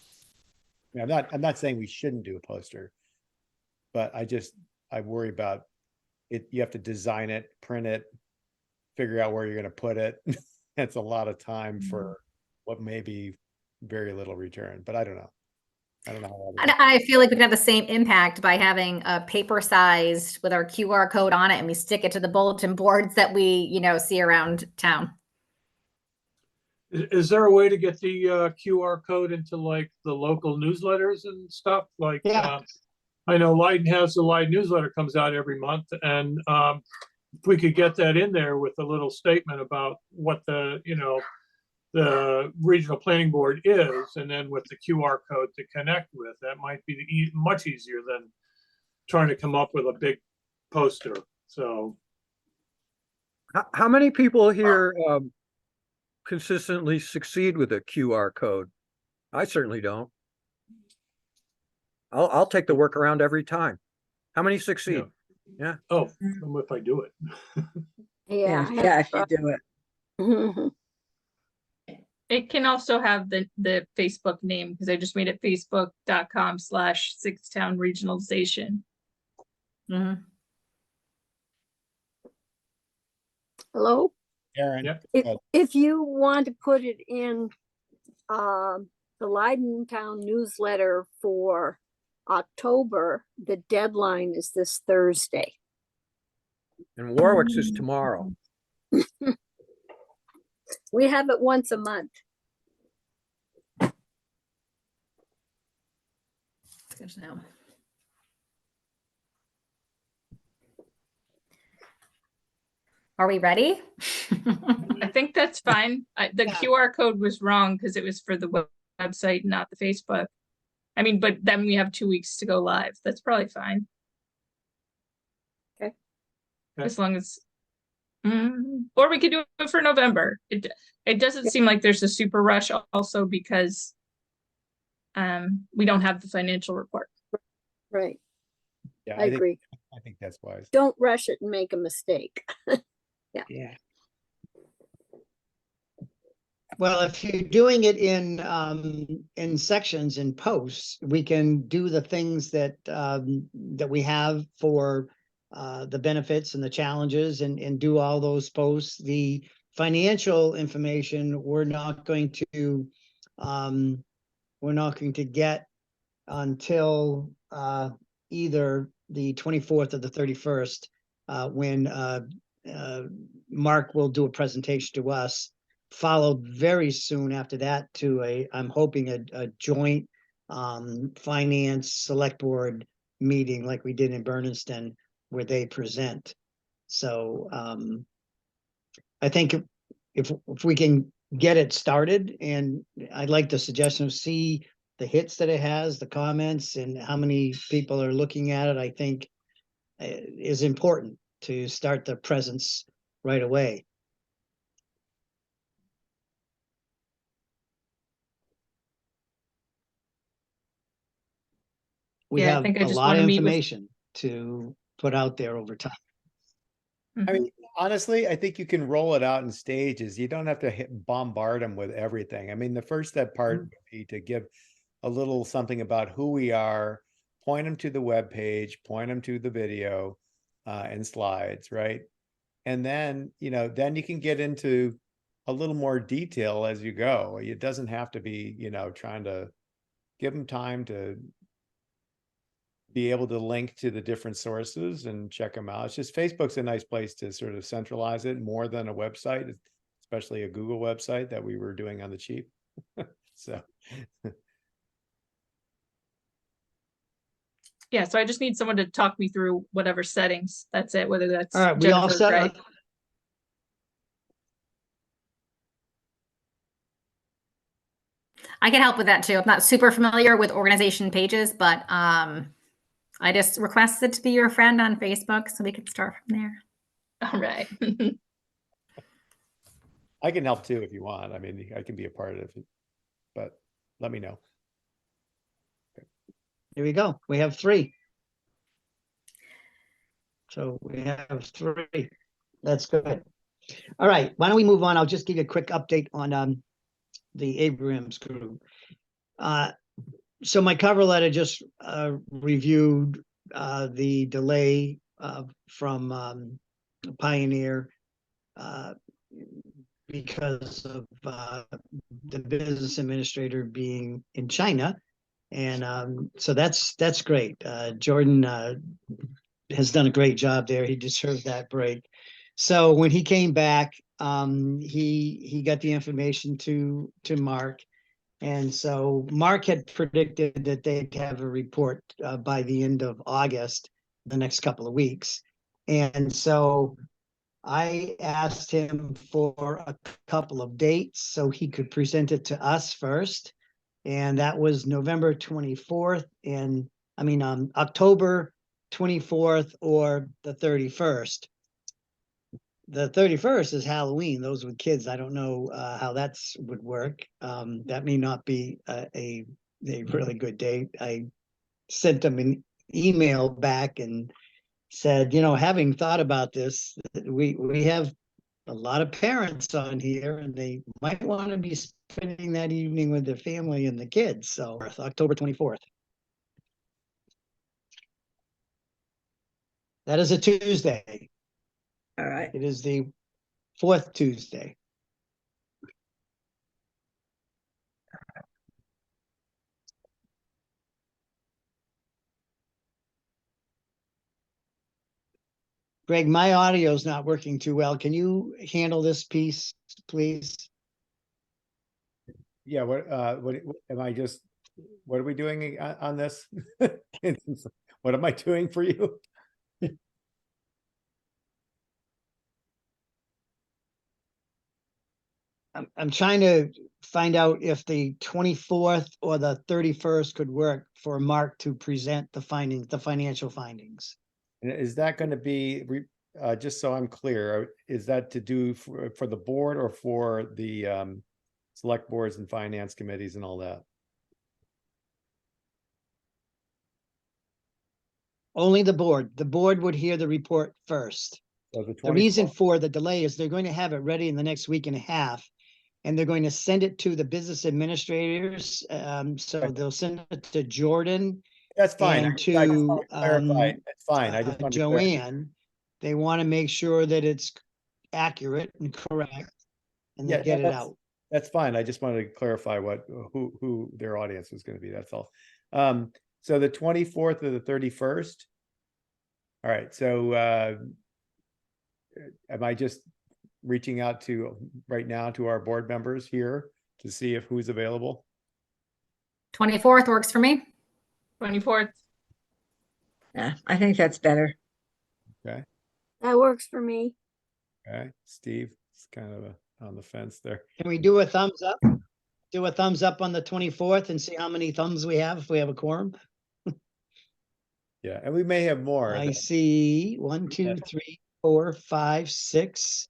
I'm not saying we shouldn't do a poster, but I worry about it. You have to design it, print it, figure out where you're going to put it. It's a lot of time for what may be very little return, but I don't know. I don't know how And I feel like we can have the same impact by having a paper sized with our QR code on it, and we stick it to the bulletin boards that we, see around town. Is there a way to get the QR code into like the local newsletters and stuff? Like, Yeah. I know Leiden has the Leiden newsletter comes out every month, and if we could get that in there with a little statement about what the regional planning board is, and then with the QR code to connect with, that might be much easier than trying to come up with a big poster. So How many people here consistently succeed with a QR code? I certainly don't. I'll take the workaround every time. How many succeed? Yeah. Oh, if I do it. Yeah. Yeah, if you do it. Mhm. It can also have the Facebook name, because I just made it facebook.com/Sixtown Regionalization. Mhm. Hello? Aaron, Yeah. If you want to put it in the Leiden Town newsletter for October, the deadline is this Thursday. And Warwick's is tomorrow. We have it once a month. Good to know. Are we ready? I think that's fine. The Yeah. QR code was wrong because it was for the website, not the Facebook. I mean, but then we have 2 weeks to go live. That's probably fine. Okay. As long as, or we could do it for November. It doesn't seem like there's a super rush also, because we don't have the financial report. Right. yeah, I agree. I think that's wise. Don't rush it and make a mistake. Yeah. Well, if you're doing it in sections in posts, we can do the things that that we have for the benefits and the challenges and do all those posts. The financial information, we're not going to get until either the 24th or the 31st, when Mark will do a presentation to us, followed very soon after that to I'm hoping a joint finance select board meeting like we did in Berniston, where they present. So I think if we can get it started, and I'd like the suggestion of see the hits that it has, the comments, and how many people are looking at it, I think is important to start the presence right away. We Yeah, I have think I a just lot wanna of meet with- information to put out there over time. I mean, honestly, I think you can roll it out in stages. You don't have to bombard them with everything. I mean, the first step part would be to give a little something about who we are, point them to the web page, point them to the video and slides, right? And then, then you can get into a little more detail as you go. It doesn't have to be, trying to give them time to be able to link to the different sources and check them out. It's just Facebook's a nice place to sort of centralize it more than a website, especially a Google website that we were doing on the cheap. So Yeah, so I just need someone to talk me through whatever settings. That's it, whether that's All right, we all Jennifer, set Greg. up? I can help with that too. I'm not super familiar with organization pages, but I just requested to be your friend on Facebook so we could start from there. All right. I can help too if you want. I mean, I can be a part of it, but let me know. Here we go. We have 3. So we have 3. That's good. All right, why don't we move on? I'll just give you a quick update on the Abrams group. So my cover letter just reviewed the delay from Pioneer because of the business administrator being in China. And so that's great. Jordan has done a great job there. He deserved that break. So when he came back, he got the information to Mark. And so Mark had predicted that they'd have a report by the end of August, the next couple of weeks. And so I asked him for a couple of dates so he could present it to us first. And that was November 24th and October 24th or the 31st. The 31st is Halloween. Those with kids, I don't know how that would work. That may not be a really good date. I sent them an email back and said, having thought about this, we have a lot of parents on here and they might want to be spending that evening with their family and the kids. So October 24th. That is a Tuesday. All right. It is the 4th Tuesday. Greg, my audio is not working too well. Can you handle this piece, please? Yeah, what am I just, what are we doing on this? What am I doing for you? I'm trying to find out if the 24th or the 31st could work for Mark to present the findings, the financial findings. And is that going to be, just so I'm clear, is that to do for the board or for the select boards and finance committees and all that? Only the board. The board would hear the report first. So The reason for the delay is they're going to have it ready in the next week and a half. and they're going to send it to the business administrators. So Okay. they'll send it to Jordan That's fine. and I just to wanna clarify. It's fine. I just wanted to clarify. Joanne. They want to make sure that it's accurate and correct, and Yeah, they get no, it out. That's fine. I just wanted to clarify who their audience was going to be. That's all. So the 24th or the 31st. All right. So am I just reaching out to right now to our board members here to see if who's available? 24th works for me. 24th. Yeah, I think that's better. Okay. That works for me. Okay. Steve, it's kind of on the fence there. Can we do a thumbs up? Do a thumbs up on the 24th and see how many thumbs we have if we have a quorum? Yeah. And we may have more. I see 1, 2, 3, 4, 5, 6.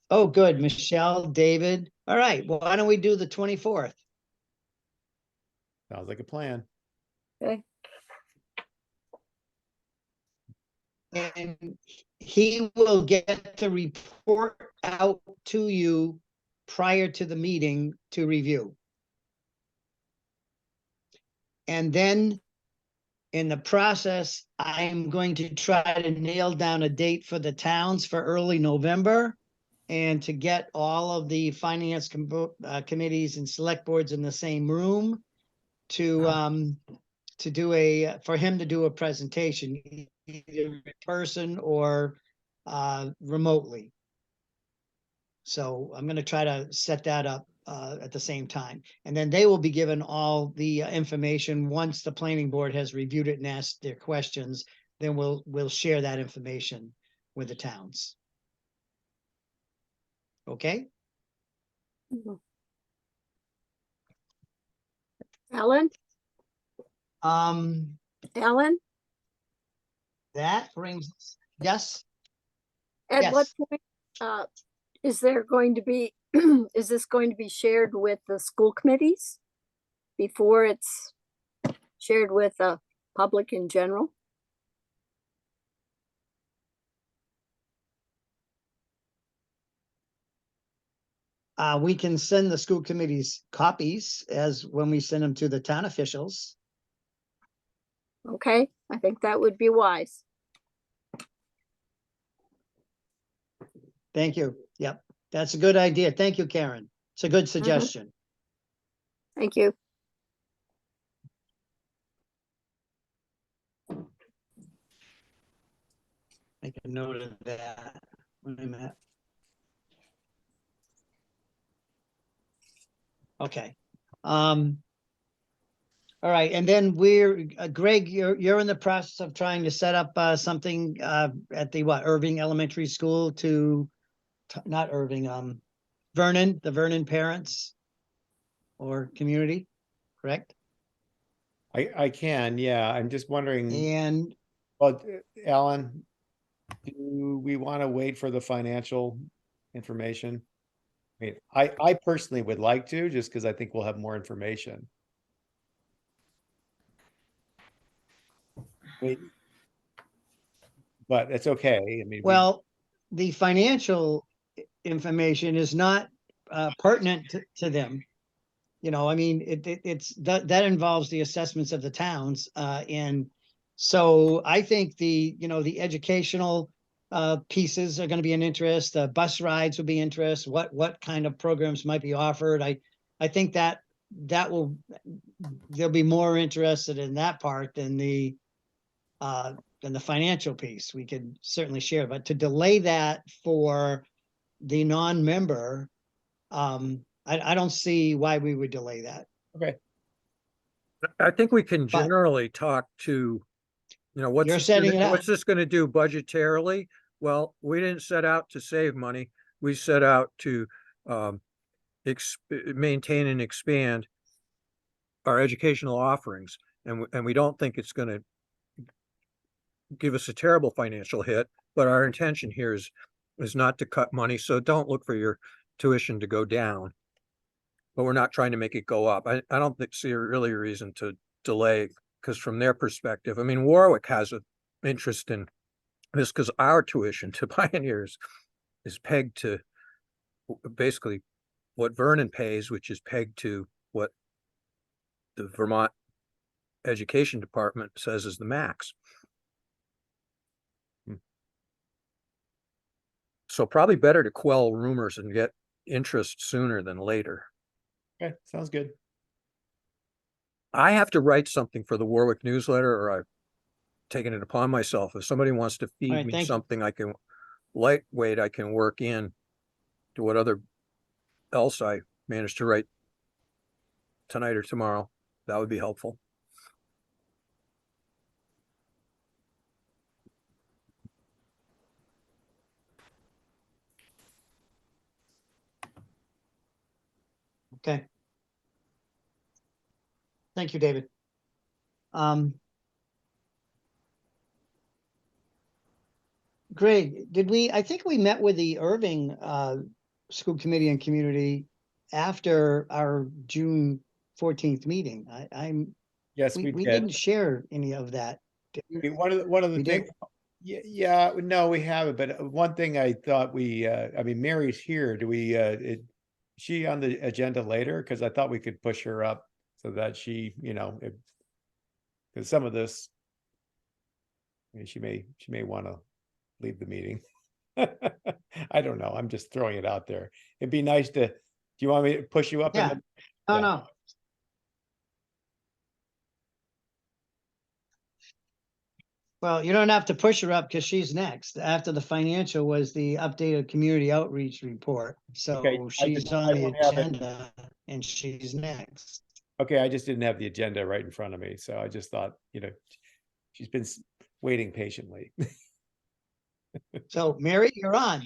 Oh, good. Michelle, David. All right. Well, why don't we do the 24th? Sounds like a plan. Okay. And he will get the report out to you prior to the meeting to review. And then in the process, I'm going to try to nail down a date for the towns for early November and to get all of the finance committees and select boards in the same room to do for him to do a presentation, either in person or remotely. So I'm going to try to set that up at the same time. And then they will be given all the information once the planning board has reviewed it and asked their questions. Then we'll share that information with the towns. Okay? Ellen, Um, Ellen, that brings, yes, at what Yes. point, is there going to be, is this going to be shared with the school committees before it's shared with the public in general? we can send the school committees copies as when we send them to the town officials. Okay, I think that would be wise. Thank you. Yep, that's a good idea. Thank you, Karen. It's a good suggestion. Thank you. Make a note of that. Wait a minute. Okay. All right, and then we're Greg, you're in the process of trying to set up something at the Irving Elementary School to not Irving, Vernon, the Vernon parents or community, correct? I can, yeah. I'm just wondering, And well, Alan, do we want to wait for the financial information? I mean, I personally would like to, just because I think we'll have more information. But it's okay. I mean, well, the financial information is not pertinent to them. You know, I mean, it's that involves the assessments of the towns. And so I think the educational pieces are going to be an interest. The bus rides will be interest. What kind of programs might be offered? I think that they'll be more interested in that part than the financial piece. We could certainly share, but to delay that for the non-member, I don't see why we would delay that. okay. I think we can But- generally talk to, You're setting it up. what's this gonna do budgetarily? Well, we didn't set out to save money. We set out to maintain and expand our educational offerings. And we don't think it's gonna give us a terrible financial hit, but our intention here is not to cut money. So don't look for your tuition to go down. But we're not trying to make it go up. I don't see really a reason to delay, because from their perspective, I mean, Warwick has an interest in this because our tuition to Pioneers is pegged to basically what Vernon pays, which is pegged to what the Vermont Education Department says is the max. So probably better to quell rumors and get interest sooner than later. Okay, sounds good. I have to write something for the Warwick newsletter, or I've taken it upon myself. If somebody wants to feed right, me thank you. something I can lightweight, I can work in to what other else I managed to write tonight or tomorrow. That would be helpful. Okay. Thank you, David. Greg, I think we met with the Irving School Committee and Community after our June 14th meeting. Yes, we we didn't did. share any of that. One of the We did? things, yeah, no, we haven't, but one thing I thought I mean, Mary's here. Do we, she on the agenda later? Because I thought we could push her up so that she, because some of this, I mean, she may want to leave the meeting. I don't know. I'm just throwing it out there. It'd be nice to, do you want me to push you up? Yeah. Oh, Yeah. no. Well, you don't have to push her up because she's next. After the financial was the updated community outreach report. Okay, So I she's just- on I the don't have it. agenda and she's next. Okay, I just didn't have the agenda right in front of me, so I just thought, she's been waiting patiently. So Mary, you're on.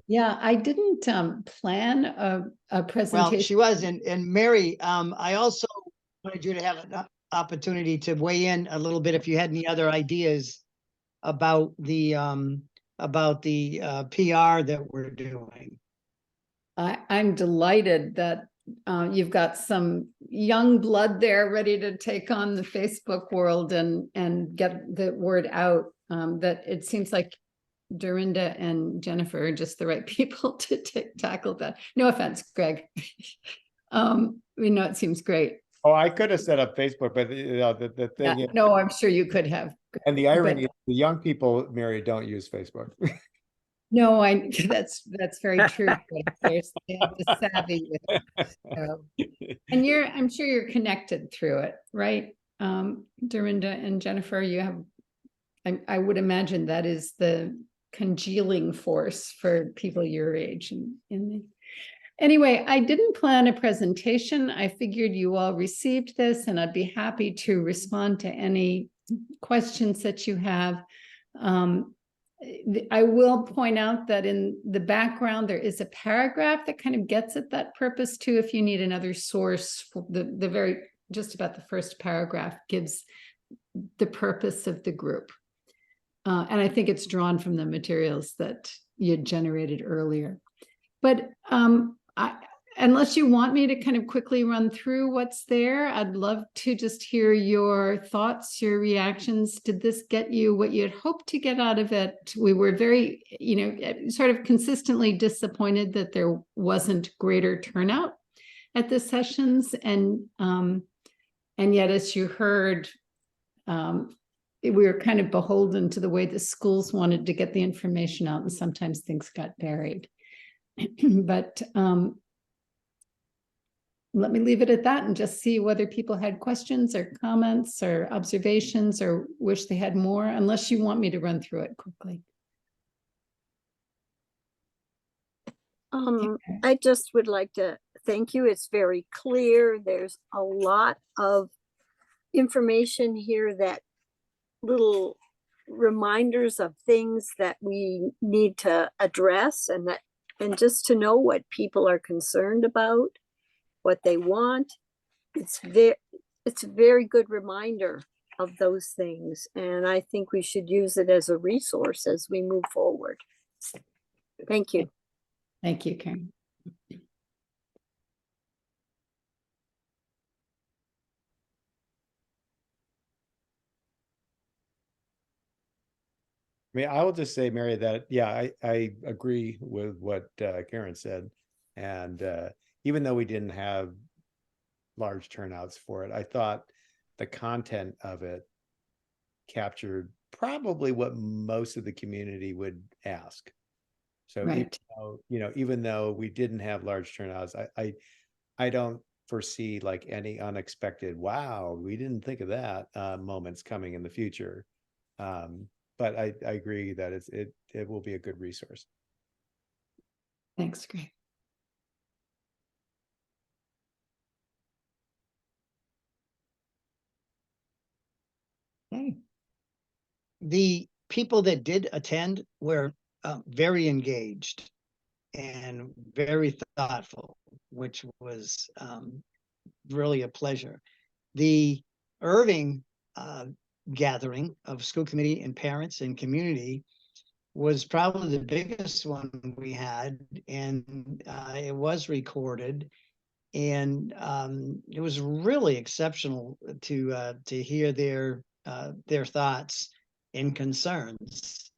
Yeah, I didn't plan a Well, presentation. she was, and Mary, I also wanted you to have an opportunity to weigh in a little bit if you had any other ideas about the PR that we're doing. I'm delighted that you've got some young blood there ready to take on the Facebook world and get the word out. That it seems like Dorinda and Jennifer are just the right people to tackle that. No offense, Greg. It seems great. Oh, I could have set up Facebook, but the Yeah, thing is, no, I'm sure you could have. and the irony is the young people, Mary, don't use Facebook. No, that's very true. They have the savvy with it, so. And I'm sure you're connected through it, right? Dorinda and Jennifer, you have, I would imagine that is the congealing force for people your age. Anyway, I didn't plan a presentation. I figured you all received this and I'd be happy to respond to any questions that you have. I will point out that in the background, there is a paragraph that kind of gets at that purpose too. If you need another source, for just about the first paragraph gives the purpose of the group. And I think it's drawn from the materials that you had generated earlier. But unless you want me to kind of quickly run through what's there, I'd love to just hear your thoughts, your reactions. Did this get you what you had hoped to get out of it? We were very, sort of consistently disappointed that there wasn't greater turnout at the sessions. And yet, as you heard, we were kind of beholden to the way the schools wanted to get the information out, and sometimes things got buried. But let me leave it at that and just see whether people had questions or comments or observations or wish they had more, unless you want me to run through it quickly. I just would like to thank you. It's very clear. There's a lot of information here, that little reminders of things that we need to address, and just to know what people are concerned about, what they want. It's a very good reminder of those things. And I think we should use it as a resource as we move forward. Thank you. Thank you, Karen. I mean, I will just say, Mary, that, yeah, I agree with what Karen said. And, even though we didn't have large turnouts for it, I thought the content of it captured probably what most of the community would ask. So Right. even though we didn't have large turnouts, I don't foresee like any unexpected, wow, we didn't think of that moments coming in the future. But I agree that it will be a good resource. Thanks, Greg. Okay. The people that did attend were very engaged and very thoughtful, which was really a pleasure. The Irving gathering of school committee and parents and community was probably the biggest one we had, and it was recorded, and it was really exceptional to hear their thoughts and concerns.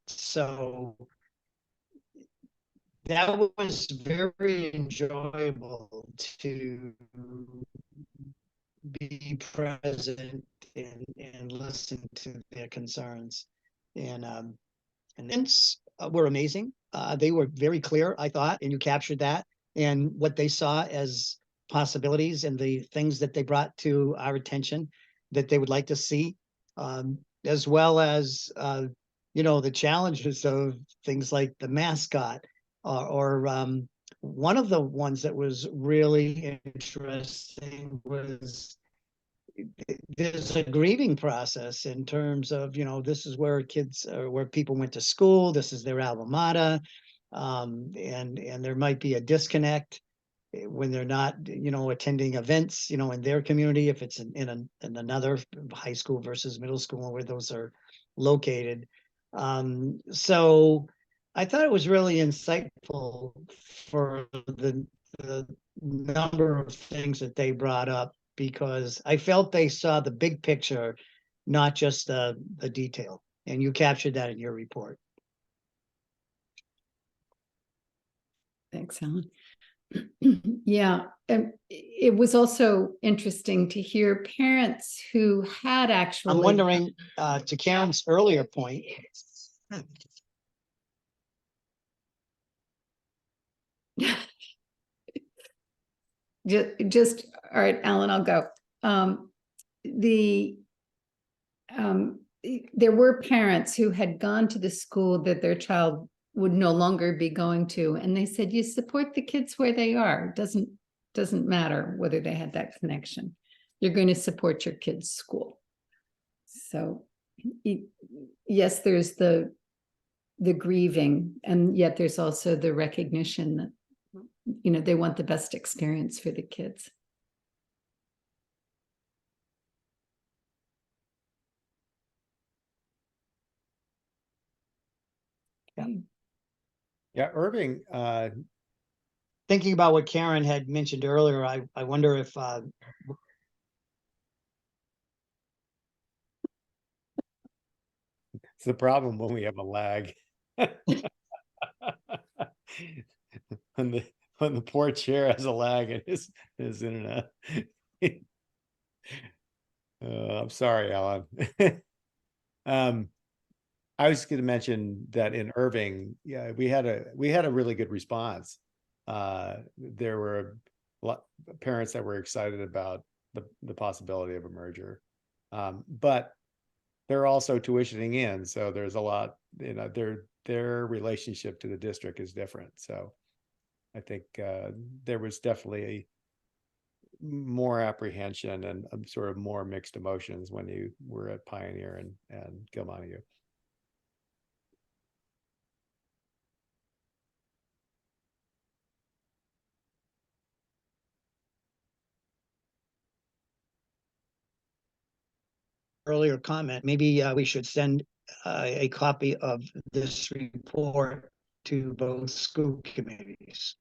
So that was very enjoyable to be present and listen to their concerns. And then were amazing. They were very clear, I thought, and you captured that and what they saw as possibilities and the things that they brought to our attention that they would like to see, as well as the challenges of things like the mascot, or one of the ones that was really interesting was there's a grieving process in terms of, this is where kids or where people went to school, this is their alma mater, and there might be a disconnect when they're not, attending events, in their community, if it's in another high school versus middle school where those are located. So I thought it was really insightful for the number of things that they brought up, because I felt they saw the big picture, not just the detail. And you captured that in your report. Thanks, Alan. Yeah, it was also interesting to hear parents who had actually. I'm wondering, to Karen's earlier point, just all right, Alan, I'll go. There were parents who had gone to the school that their child would no longer be going to, and they said, you support the kids where they are. It doesn't matter whether they had that connection. You're going to support your kids' school. So yes, there's the grieving, and yet there's also the recognition that they want the best experience for the kids. Okay. Yeah, Irving, thinking about what Karen had mentioned earlier, I wonder if it's the problem when we have a lag. when the poor chair has a lag in his internet. I'm sorry, Alan. I was going to mention that in Irving, yeah, we had a really good response. There were a lot of parents that were excited about the possibility of a merger, but they're also tuitioning in, so there's a lot. Their relationship to the district is different. So I think there was definitely more apprehension and sort of more mixed emotions when you were at Pioneer and Gilmontague. earlier comment, maybe we should send a copy of this report to both school committees.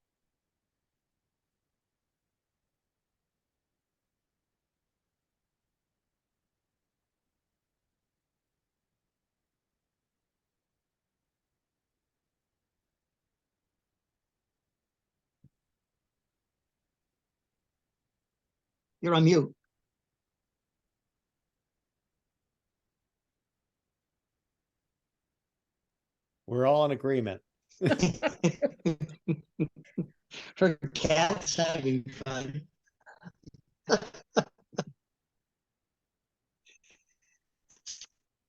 You're on mute. We're all in agreement. For cats having fun.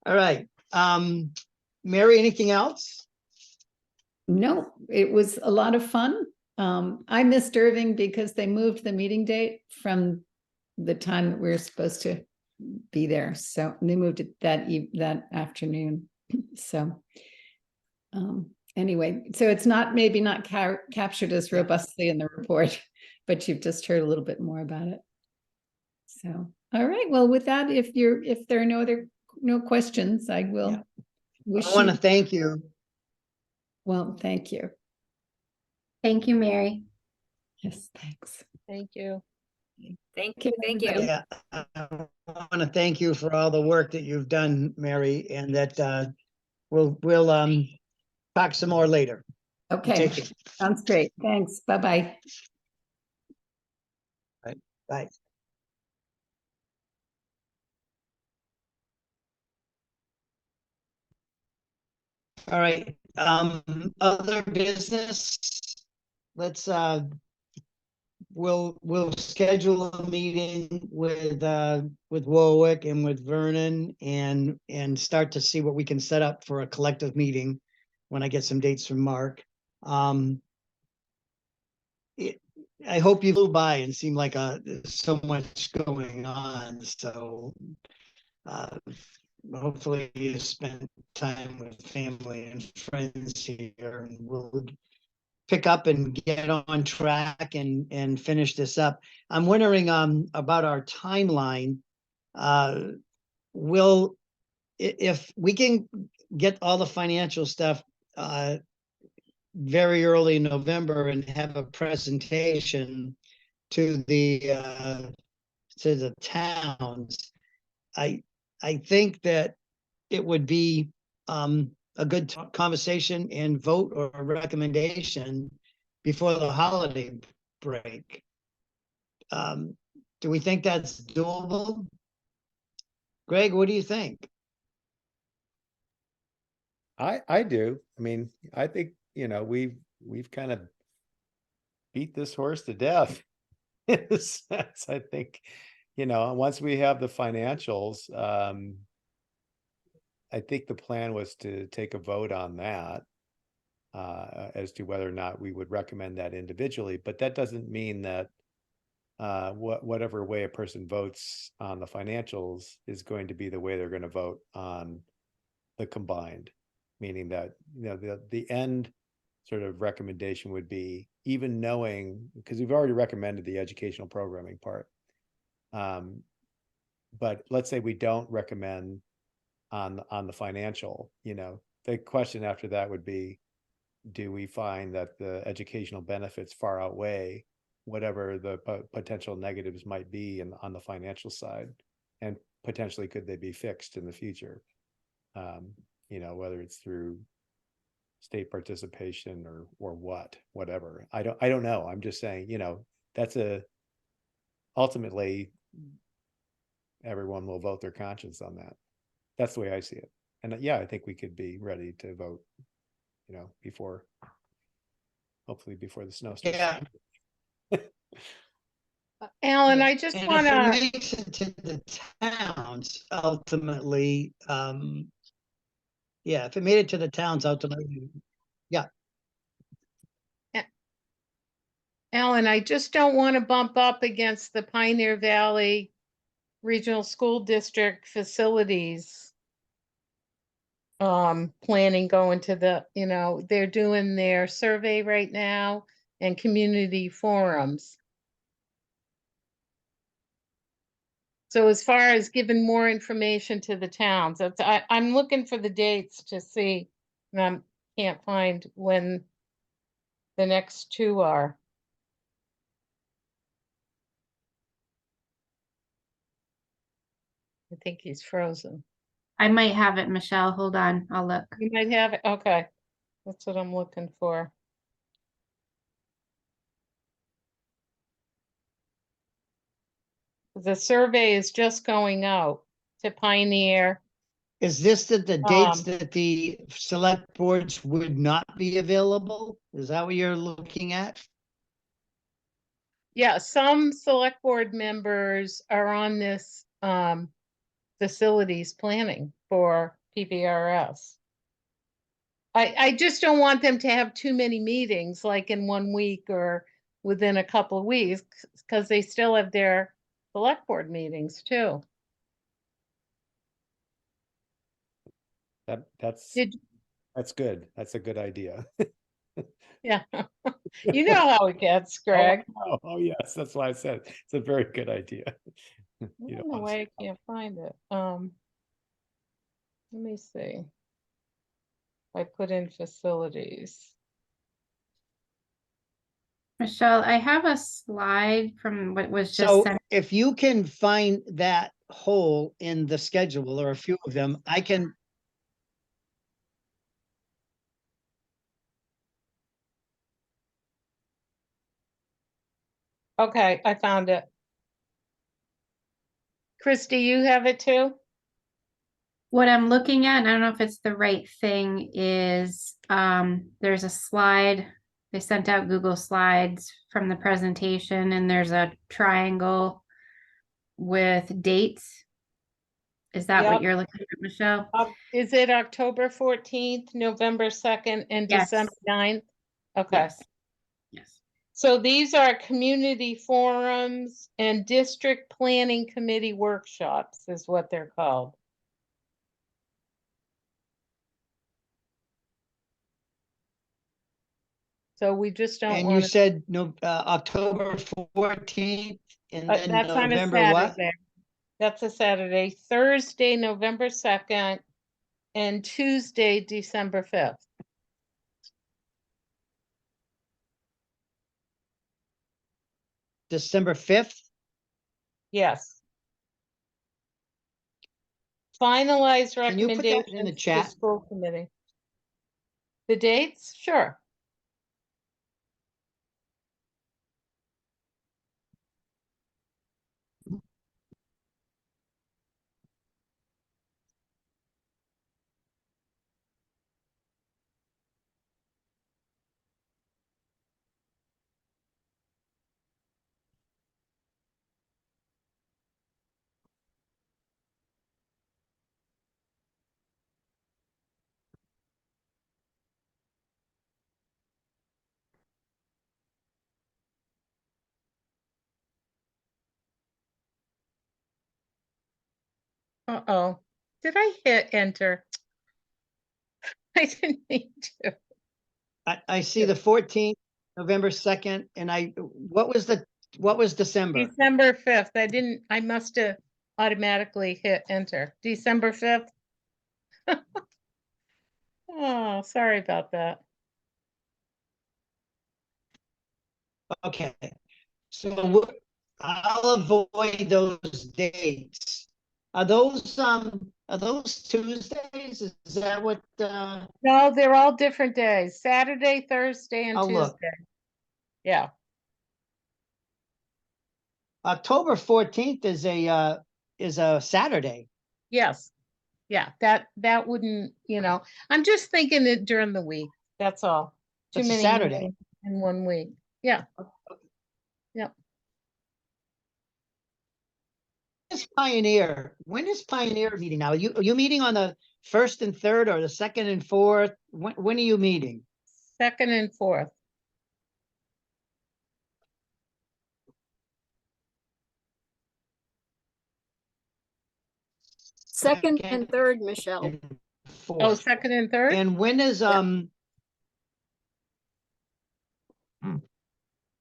All right, Mary, anything else? No, it was a lot of fun. I missed Irving because they moved the meeting date from the time that we were supposed to be there. So they moved it that afternoon. So anyway, so it's maybe not captured as robustly in the report, but you've just heard a little bit more about it. So, all right. Well, with that, if there are no questions, I will wish I want to you thank you. well. Thank you. Thank you, Mary. Yes, thanks. Thank you. Thank you. Thank you. Yeah, I want to thank you for all the work that you've done, Mary, and that we'll talk some more later. Okay, Take care. sounds great. Thanks. Bye-bye. Bye. All right, other business. Let's we'll schedule a meeting with Warwick and with Vernon and start to see what we can set up for a collective meeting when I get some dates from Mark. I hope you flew by and seemed like so much going on. So hopefully you spent time with family and friends here, and we'll pick up and get on track and finish this up. I'm wondering about our timeline. If we can get all the financial stuff very early in November and have a presentation to the towns, I think that it would be a good conversation and vote or a recommendation before the holiday break. Do we think that's doable? Greg, what do you think? I do. I mean, I think, we've kind of beat this horse to death. In a sense, I think, once we have the financials, I think the plan was to take a vote on that as to whether or not we would recommend that individually. But that doesn't mean that whatever way a person votes on the financials is going to be the way they're going to vote on the combined, meaning that the end sort of recommendation would be, even knowing, because we've already recommended the educational programming part, but let's say we don't recommend on the financial, the question after that would be, do we find that the educational benefits far outweigh whatever the potential negatives might be on the financial side, and potentially could they be fixed in the future, whether it's through state participation or whatever. I don't know. I'm just saying, that's ultimately everyone will vote their conscience on that. That's the way I see it. And I think we could be ready to vote, hopefully before the snow starts. Yeah. Alan, Yeah. I just And want if it to, makes it to the towns, ultimately, if it made it to the towns, ultimately, Alan, I just don't want to bump up against the Pioneer Valley Regional School District facilities planning going to they're doing their survey right now and community forums. So as far as giving more information to the towns, I'm looking for the dates to see, and I can't find when the next two are. I think he's frozen. I might have it, Michelle. Hold on, I'll look. You might have it. Okay. That's what I'm looking for. The survey is just going out to Pioneer. Is this the dates Um, that the select boards would not be available? Is that what you're looking at? Yeah, some select board members are on this facilities planning for PPRS. I just don't want them to have too many meetings, like in 1 week or within a couple of weeks, because they still have their select board meetings too. That's Did, good. That's a good idea. yeah, you know how it gets, Greg. Oh, yes, that's why I said it's a very good idea. I You don't know want why I can't find it. Let me see. I put in facilities. Michelle, I have a slide from what was just So sent. if you can find that hole in the schedule or a few of them, I can, Okay, I found it. Christy, you have it too? What I'm looking at, and I don't know if it's the right thing, is there's a slide. They sent out Google Slides from the presentation, and there's a triangle with dates. Is that Yep. what you're looking at, Michelle? Is it October 14th, November 2nd, and Yes. December 9th? Okay. Yes. Yes. So these are community forums and district planning committee workshops is what they're called. So we just don't and you want to, said no, October 14th and then that's on a November what? Saturday. That's a Saturday, Thursday, November 2nd, and Tuesday, December 5th. December 5th? Yes. Finalize Can you put that recommendations in the to the chat? school committee. The dates? Sure. Uh-oh. Did I hit enter? I didn't mean to. I see the 14th, November 2nd, and what was December? December 5th. I must have automatically hit enter. December 5th. Oh, sorry about that. Okay, so I'll avoid those dates. Are those Tuesdays? Is that what, No, they're all different days. Saturday, Thursday, and I'll look. Tuesday. Yeah. October 14th is a Saturday. Yes. Yeah. That wouldn't, I'm just thinking it during the week. That's all. Too That's a many Saturday. meetings in 1 week. Yeah. Yep. When is Pioneer meeting now? Are you meeting on the 1st and 3rd or the 2nd and 4th? When are you meeting? 2nd and 4th. Second and third, Michelle. and Oh, 4th. 2nd and 3rd? And when is, oh,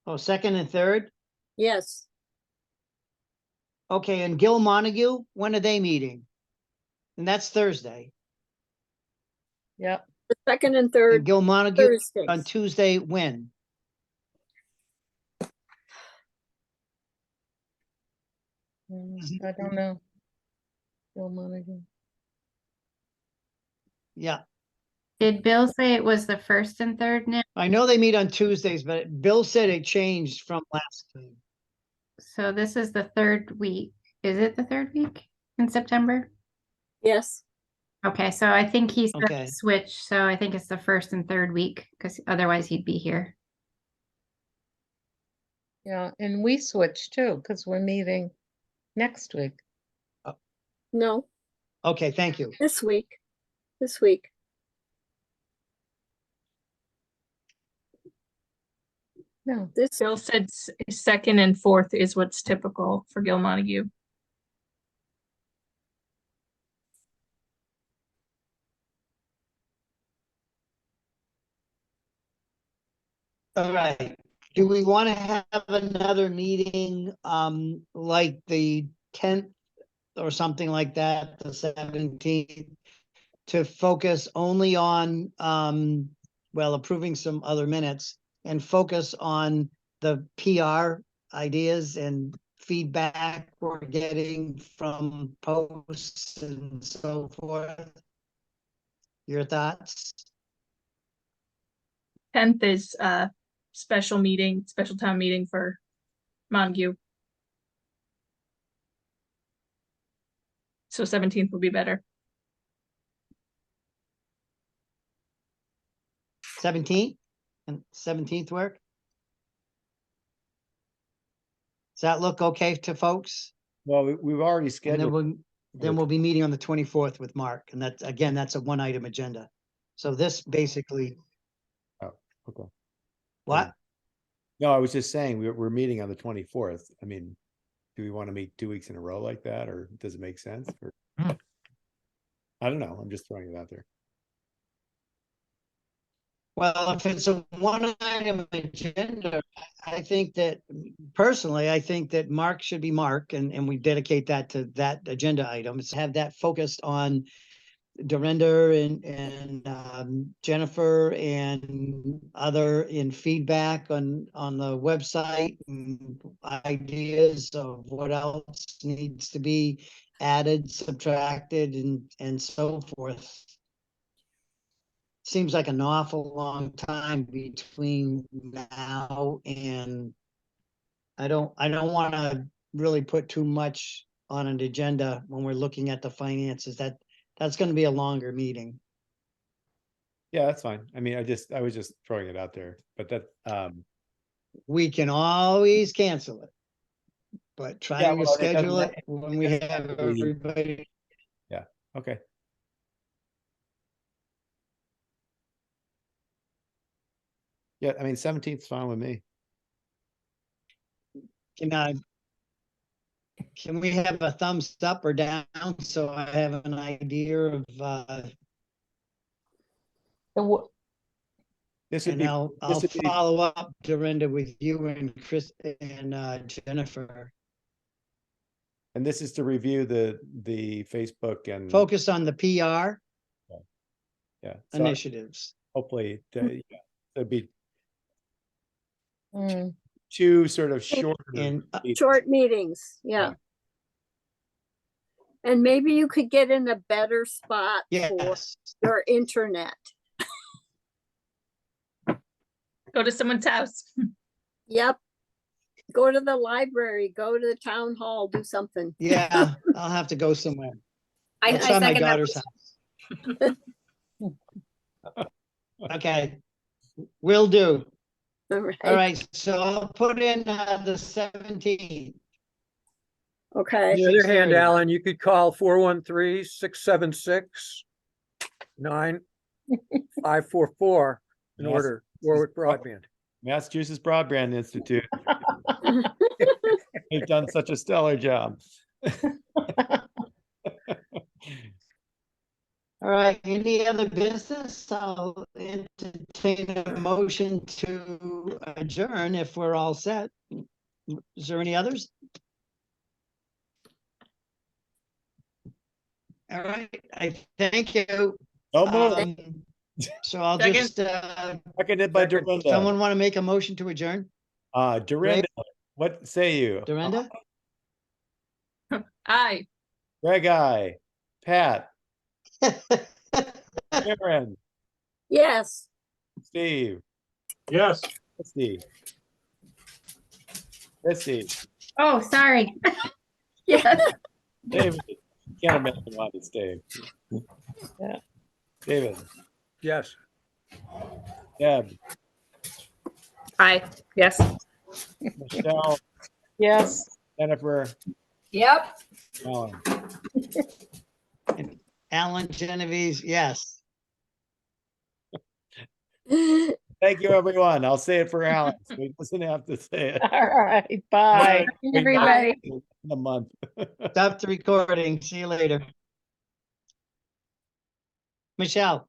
2nd and 3rd? Yes, Okay, and Gil Montague, when are they meeting? And that's Thursday. Yep. the second and And third Gil Montague on Thursdays. Tuesday, when? I don't know. Bill Monaghan. Yeah, Did Bill say it was the first and third now? I know they meet on Tuesdays, but Bill said it changed from last time. So this is the third week. Is it the third week in September? Yes, Okay, so I think he's Okay. switch. So I think it's the first and third week because otherwise he'd be here. Yeah, and we switched too, because we're meeting next week. no, Okay, thank you. this week, this week. No, This, Bill said second and fourth is what's typical for Gil Montague. All right. Do we want to have another meeting, like the 10th or something like that, the 17th, to focus only on, well, approving some other minutes and focus on the PR ideas and feedback we're getting from posts and so forth? Your thoughts? 10th is special town meeting for Montague. So 17th will be better. 17th and 17th work? Does that look okay to folks? Well, we've already And scheduled. then we'll be meeting on the 24th with Mark, and that's, again, that's a one-item agenda. So this basically, Okay. what? No, I was just saying, we're meeting on the 24th. I mean, do we want to meet 2 weeks in a row like that, or does it make sense? Or I don't know. I'm just throwing it out there. Well, if it's a one-item agenda, I think that, personally, I think that Mark should be Mark, and we dedicate that to that agenda item. Is have that focused on Dorinda and Jennifer and other in feedback on the website and ideas of what else needs to be added, subtracted, and so forth. Seems like an awful long time between now and I don't want to really put too much on an agenda when we're looking at the finances. That's going to be a longer meeting. Yeah, that's fine. I mean, I was just throwing it out there, but that, We can always cancel it. But trying to well, it doesn't schedule ma- it when we have everybody. okay. Yeah, I mean, 17th is fine with me. Can we have a thumbs up or down so I have an idea of This would and be, I'll this would be, follow up, Dorinda, with you and Chris and Jennifer. and this is to review the Facebook and. Focus on the PR Yeah. So initiatives. hopefully, yeah, there'd be Mm, two sort of shorter. And meetings. short meetings, yeah. And maybe you could get in a better spot for yes, your internet. Go to someone's house. Yep. Go to the library, go to the town hall, do something. yeah, I'll have to go somewhere. I I'll try my second that. daughter's house. Okay, will do. All right. All right, so I'll put in the 17th. Okay. On the other hand, 6:30. Alan, you could call 413-676-9544 in Yes. order, Warwick Broadband. Massachusetts Broadband Institute. They've done such a stellar job. All right, any other business? I'll entertain a motion to adjourn if we're all set. Is there any others? All right, I thank you. Oh, move. So I'll Second. just, Seconded by Dorinda. someone want to make a motion to adjourn? Dorinda, what say you? Dorinda? Aye. Greg, aye. Pat, Karen, Yes. Steve, Yes. Christie, Christie, Oh, sorry. Yes. David, can't imagine why it's Dave. Yeah. David, Yes. Deb, Aye. Yes. Michelle, Yes. Jennifer, Yep. Alan. And Alan Genovese, yes. Thank you, everyone. I'll say it for Alan. So he doesn't have to say it. All right. Bye. Everybody. In a month. Stop the recording. See you later. Michelle.